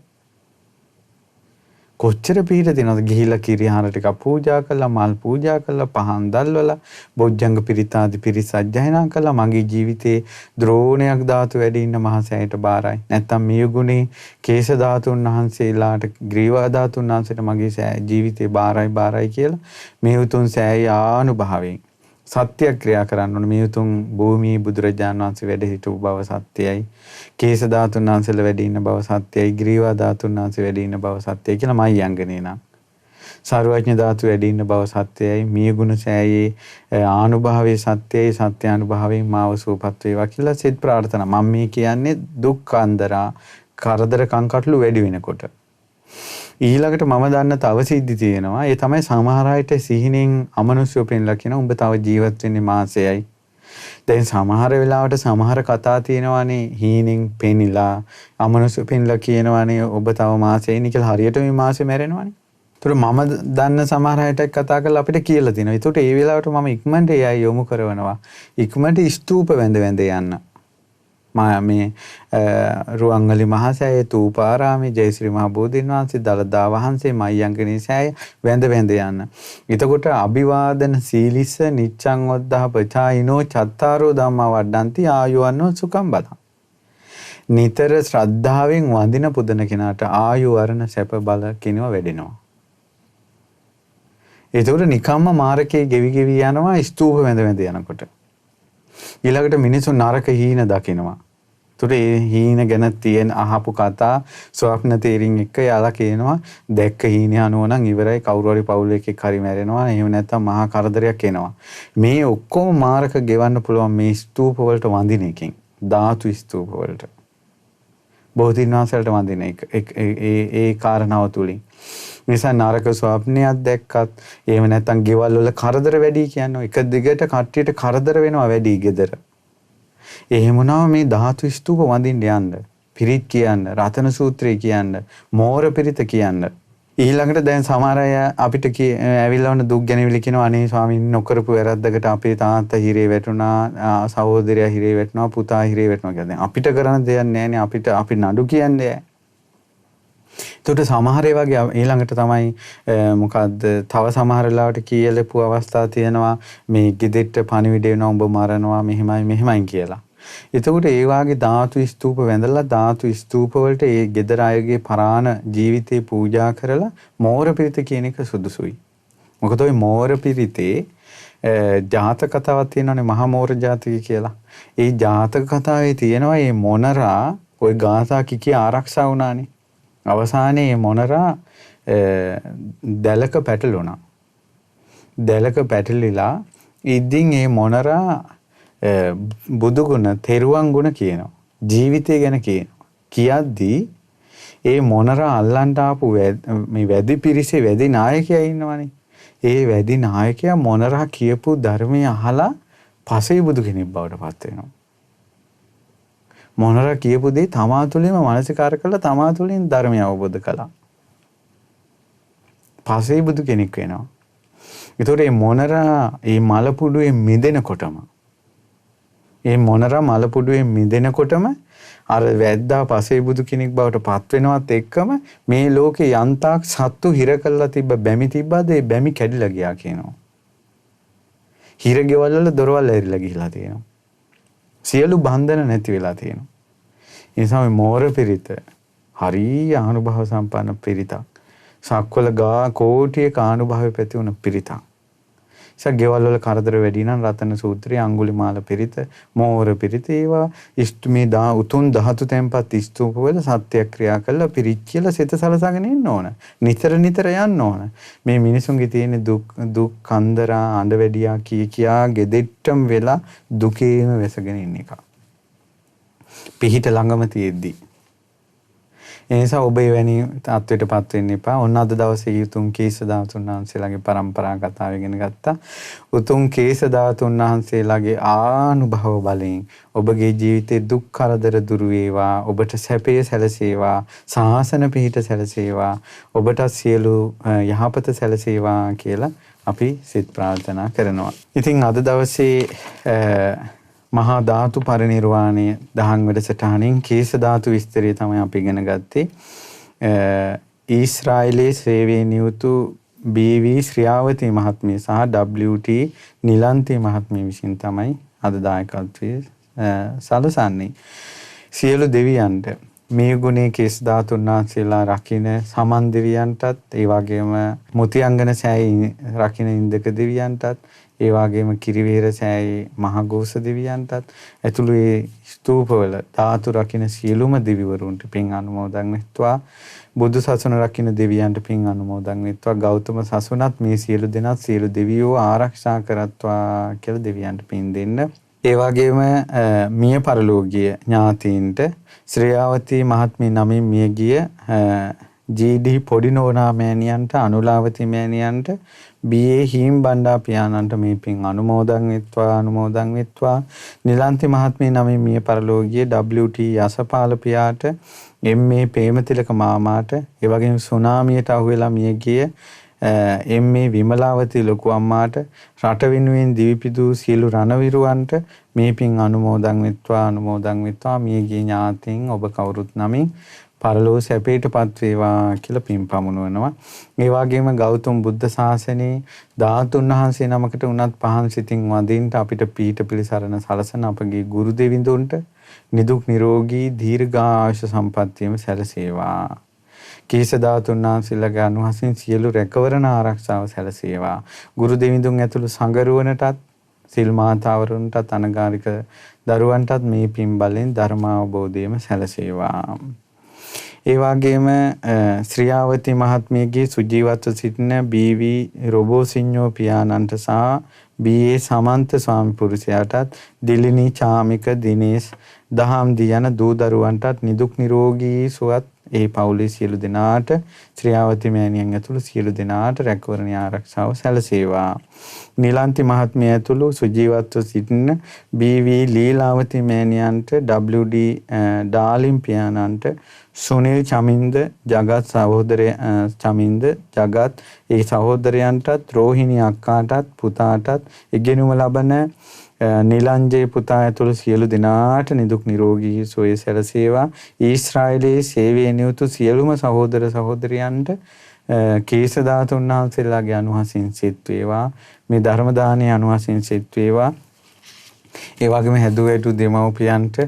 කොච්චර පිහිට තියෙනවද? ගිහිලා කිරිහාර ටික පූජා කළා, මල් පූජා කළා, පහන් දැල්වලා, බොජ්ජංග පිරිත ආදී පිරිත් සජ්ජායනා කළා. මගේ ජීවිතේ ද්‍රෝණයක් ධාතු වැඩි ඉන්න මහසෑයට බාරයි. නැත්තම් මියගුණේ කේශ ධාතුන් වහන්සේලාට, ග්‍රීවා ධාතුන් වහන්සේට මගේ ජීවිතේ බාරයි කියලා මේ උතුම් සෑය ආනුභාවයෙන් සත්‍යක්‍රියා කරන්න ඕන. මේ උතුම් භූමියේ බුදුරජාණන් වහන්සේ වැඩ හිටපු බව සත්‍යයි. කේශ ධාතුන් වහන්සේලා වැඩ ඉන්න බව සත්‍යයි. ග්‍රීවා ධාතුන් වහන්සේ වැඩ ඉන්න බව සත්‍යයි කියලා මයි යංගනේ නම් සර්වඥ ධාතු වැඩි ඉන්න බව සත්‍යයයි. මිය ගුණ සෑයේ ආනුභාවයේ සත්‍යයයි. සත්‍යානුභාවයෙන් මාව සූපත් වේවා කියලා සිත ප්‍රාර්ථනා. මම මේ කියන්නේ දුක් අන්දරා කරදර කංකටොළු වැඩි වෙනකොට. ඊළඟට මම දන්න තව සිද්ධි තියෙනවා. ඒ තමයි සමහර අයට සිහිනෙන් අමනුෂ්‍යව පෙන්ලා කියන උඹ තව ජීවත් වෙන්නේ මාසෙයි. දැන් සමහර වෙලාවට සමහර කතා තියෙනවානේ හීනෙන් පෙනිලා අමනුෂ්‍ය පෙන්ලා කියනවානේ ඔබ තව මාසෙයි කියලා හරියට මේ මාසෙ මැරෙනවානේ. ඒතර මම දන්න සමහර අයට කතා කරලා අපිට කියලා තිනවා. ඒතකොට ඒ වෙලාවට මම ඉක්මනට ඒ අය යොමු කරනවා. ඉක්මනට ස්තූප වැඳ වැඳ යන්න. මේ රුවන්වැලි මහසෑය තූපාරාමේ ජයශ්‍රී මහ බෝධීන් වහන්සේ දළදා වහන්සේ මයංගනී සෑය වැඳ වැඳ යන්න. එතකොට අභිවාදන සීලිස නිච්ඡං වද්දහ පචායිනෝ චත්තාරෝ ධම්මා වඩ්ඩಂತಿ ආයුවන්නෝ සුඛං බලං. නිතර ශ්‍රද්ධාවෙන් වඳින පුදන කෙනාට ආයු වරණ සැප බල කිනව වැඩෙනවා. එතකොට නිකම්ම මාරකේ ගෙවි ගෙවි යනවා ස්තූප වැඳ වැඳ යනකොට. ඊළඟට මිනිස්සු නරක හීන දකිනවා. ඒතර ඒ හීන ගැන තියෙන අහපු කතා ස්වප්න තේරින් එක්ක යාලා කියනවා දැක්ක හීනේ අනුව නම් ඉවරයි කවුරු හරි පවුල එකෙක් හරි මැරෙනවා. එහෙම නැත්නම් මහා කරදරයක් එනවා. මේ ඔක්කොම මාරක ගෙවන්න පුළුවන් මේ ස්තූප වලට වඳින එකෙන්. ධාතු ස්තූප වලට. බෝධීන් වහන්සේලට වඳින එක ඒ කාරණාව තුලින්. නිසා නරක ස්වප්නයක් දැක්කත් එහෙම නැත්නම් ගෙවල් වල කරදර වැඩි කියන්නේ එක දිගට කට්ටියට කරදර වෙනවා වැඩි ගෙදර. එහෙම වුණාම මේ ධාතු ස්තූප වඳින්න යන්න. පිරිත් කියන්න, රතන සූත්‍රය කියන්න, මෝර පිරිත කියන්න. ඊළඟට දැන් සමහර අය අපිට ඇවිල්ලා වුණ දුක් ගැනවිලි කියනවා අනේ ස්වාමීන් නොකරපු වැරද්දකට අපේ තාත්තා හිරේ වැටුණා, සහෝදරයා හිරේ වැටුණා, පුතා හිරේ වැටුණා කියලා. දැන් අපිට කරන්න දෙයක් නැහැ නේ. අපි නඩු කියන්නේ. එතකොට සමහර ඒ වගේ ඊළඟට තමයි මොකද්ද තව සමහර වෙලාවට කියලපු අවස්ථා තියෙනවා මේ ගෙදෙට්ට පණිවිඩ වෙනවා උඹ මරනවා මෙහෙමයි කියලා. එතකොට ඒ වාගේ ධාතු ස්තූප වැඳලා ධාතු ස්තූප වලට ඒ ගෙදර අයගේ පරාණ ජීවිතේ පූජා කරලා මෝර පිරිත කියන එක සුදුසුයි. මොකද ওই මෝර පිරිතේ ජාතක කතාවක් තියෙනවානේ මහා මෝර ජාතකය කියලා. ඒ ජාතක කතාවේ තියෙනවා මේ මොනරා ওই ගාථා කිකි ආරක්ෂා වුණානේ. අවසානයේ මොනරා දැලක පැටලුණා. දැලක පැටලිලා ඉදින් මේ මොනරා බුදු ගුණ, තෙරුවන් ගුණ කියනවා. ජීවිතය ගැන කියනවා. කියද්දී ඒ මොනරා අල්ලන්ට ආපු මේ වැඩි පිරිසේ වැඩි නායකයා ඉන්නවනේ. ඒ වැඩි නායකයා මොනරා කියපු ධර්මය අහලා පසේ බුදු කෙනෙක් බවට පත් වෙනවා. මොනරා කියපු දේ තමා තුළින්ම මානසිකාර කළා තමා තුළින් ධර්මය අවබෝධ කළා. පසේ බුදු කෙනෙක් වෙනවා. ඒතකොට මේ මොනරා මේ මලපුඩුවේ මිදෙනකොටම මිදෙනකොටම අර වැද්දා පසේ බුදු කෙනෙක් බවට පත් වෙනවත් එක්කම මේ ලෝකේ යන්තාක් සත්තු හිර කළා තිබ්බ බැමි තිබ්බද ඒ බැමි කැඩිලා ගියා කියනවා. හිර ගෙවල් වල දොරවල් ඇරිලා ගිහිලා තියෙනවා. සියලු බන්ධන නැති වෙලා තියෙනවා. ඒ නිසා මේ මෝර පිරිත හරිය අනුභව සම්පන්න පිරිතක්. සක්වල ගා කෝටියක අනුභවය පැති වුණ පිරිතක්. නිසා ගෙවල් වල කරදර වැඩි නම් රතන සූත්‍රය, අඟුලිමාල පිරිත, මෝර පිරිත ඒවා ඉෂ්ඨමේ උතුම් ධාතු තැන්පත් ස්තූප වල සත්‍යක්‍රියා කළා පිරිච්චිලා සිත සලසගෙන ඉන්න ඕන. නිතර යන්න ඕන. මේ මිනිසුන්ගේ තියෙන දුක් කන්දරා අඬ වැඩියා කියා ගෙදෙට්ටම් වෙලා දුකේම වැසගෙන ඉන්න එක. පිහිට ළඟම තියෙද්දි. ඒ නිසා ඔබ එවැනි තත්ත්වයටපත් වෙන්න එපා. ඔන්න අද දවසේ උතුම් කේස ධාතුන් වහන්සේලාගේ පරම්පරා කතාව ඉගෙන ගත්තා. උතුම් කේස ධාතුන් වහන්සේලාගේ ආනුභව බලයෙන් ඔබගේ ජීවිතේ දුක් කරදර දුරු වේවා. ඔබට සැපය සැලසේවා. සාසන පිහිට සැලසේවා. ඔබට සියලු යහපත සැලසේවා කියලා අපි සිත ප්‍රාර්ථනා කරනවා. ඉතින් අද දවසේ මහා ධාතු පරිනිර්වාණය දහම් වැඩසටහනින් කේස ධාතු විස්තරය තමයි අපි ඉගෙන ගත්තේ. ඊශ්‍රායලයේ සේවයේ නියුතු BV ශ්‍රියාවතී මහත්මිය සහ WT නිලන්ති මහත්මිය විසින් තමයි අද දායකත්වයේ සලසන්නේ. සියලු දෙවියන්ට මේ ගුණේ කේස ධාතුන් වහන්සේලා රකින්න සමන් දෙවියන්ටත් ඒ වගේම මුතියංගන සෑය රකින්න ඉන්දක දෙවියන්ටත් ඒ වගේම කිරිවේර සෑයේ මහඝෝෂ දෙවියන්ටත් ඇතුළු ඒ ස්තූපවල ධාතු රකින්න සියලුම දෙවිවරුන්ට පින් අනුමෝදන් වෙත්වා. බුදු සසුන රකින්න දෙවියන්ට පින් අනුමෝදන් වෙත්වා. ගෞතම සසුනත් මේ සියලු දෙනාත් සියලු දෙවියෝ ආරක්ෂා කරත්වා කියලා දෙවියන්ට පින් දෙන්න. ඒ වගේම මිය පරලෝකීය ඥාතීන්ට ශ්‍රේයාවතී මහත්මිය නමින් මිය ගිය ජී.ඩී. පොඩි නෝනා මෑණියන්ට අනුලාවති මෑණියන්ට බී.ඒ. හීම් බණ්ඩා පියාණන්ට මේ පින් අනුමෝදන් වෙත්වා. නිලන්ති මහත්මිය නමින් මිය පරලෝකීය W.T. යසපාල පියාට එම්.ඒ. ප්‍රේමතිලක මාමාට ඒ වගේම සුනාමියට අහුවෙලා මිය ගිය එම්.ඒ. විමලාවති ලොකු අම්මාට රට වෙනුවෙන් දිවිපිදූ සියලු රණවිරුවන්ට මේ පින් අනුමෝදන් වෙත්වා. මියගිය ඥාතීන් ඔබ කවුරුත් නමින් පරලෝ සැපයටපත් වේවා කියලා පින් පමුණුවනවා. ඒ වගේම ගෞතම බුද්ධ ශාසනයේ ධාතුන් වහන්සේ නමකට උනත් පහන් සිතින් වඳින්න අපිට පීඨ පිළිසරණ සලසන අපගේ ගුරු දෙවිඳුන්ට නිදුක් නිරෝගී දීර්ඝායුෂ සම්පන්නියම සැලසේවා. කේශ ධාතුන් වහන්සේලාගේ අනුහසින් සියලු රැකවරණ ආරක්ෂාව සැලසේවා. ගුරු දෙවිඳුන් ඇතුළු සංගරුවනටත් සිල් මාතාවරුන්ටත් අනගාരിക දරුවන්ටත් මේ පින් බලෙන් ධර්ම අවබෝධයම සැලසේවා. ඒ වගේම ශ්‍රියාවති මහත්මියගේ සුජීවත්ව සිටින බී.වී. රොබෝසිඤ්ඤෝ පියාණන්ට සහ බී.ඒ. සමන්ත ස්වාමි පුරුෂයාටත් දිලිනී චාමික දිනේෂ් දහම්දි යන දූ දරුවන්ටත් නිදුක් නිරෝගී සුවත් ඒ පවුලේ සියලු දෙනාට ශ්‍රියාවති මෑණියන් ඇතුළු සියලු දෙනාට රැකවරණ ආරක්ෂාව සැලසේවා. නිලන්ති මහත්මිය ඇතුළු සුජීවත්ව සිටින බී.වී. ලීලාවති මෑණියන්ට W.D. ඩාලිම් පියාණන්ට සුනිල් චමින්ද ජගත් සහෝදරය චමින්ද ජගත් ඒ සහෝදරයන්ටත් රෝහිණී අක්කාටත් පුතාටත් ඉගෙනුම ලබන නිලංජේ පුතා ඇතුළු සියලු දෙනාට නිදුක් නිරෝගී සුවය සැලසේවා. ඊශ්‍රායලයේ සේවයේ නියුතු සියලුම සහෝදර සහෝදරියන්ට කේශ ධාතුන් වහන්සේලාගේ අනුහසින් සිත් වේවා. මේ ධර්ම දානයේ අනුහසින් සිත් වේවා. ඒ වගේම හැදුවැටු දෙමව්පියන්ට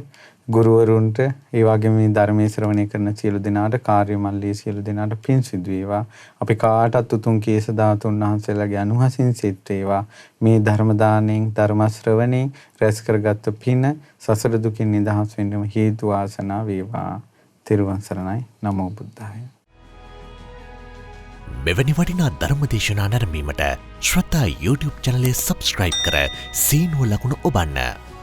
ගුරුවරුන්ට ඒ වගේම මේ ධර්මයේ ශ්‍රවණය කරන සියලු දෙනාට කාර්ය මල්ලී සියලු දෙනාට පින් සිදු වේවා. අපි කාටත් උතුම් කේශ ධාතුන් වහන්සේලාගේ අනුහසින් සිත් වේවා. මේ ධර්ම දාණයෙන් ධර්ම ශ්‍රවණයෙන් රැස් කරගත් පින සසර දුකින් නිදහස් වෙන්නම හේතු වාසනා වේවා. තෙරුවන් සරණයි. නමෝ බුද්ධාය. මෙවැනි වටිනා ධර්ම දේශනා නැරඹීමට ශ්‍රද්ධා YouTube චැනලය සබ්ස්ක්‍රයිබ් කර සීනුව ලකුණ ඔබන්න.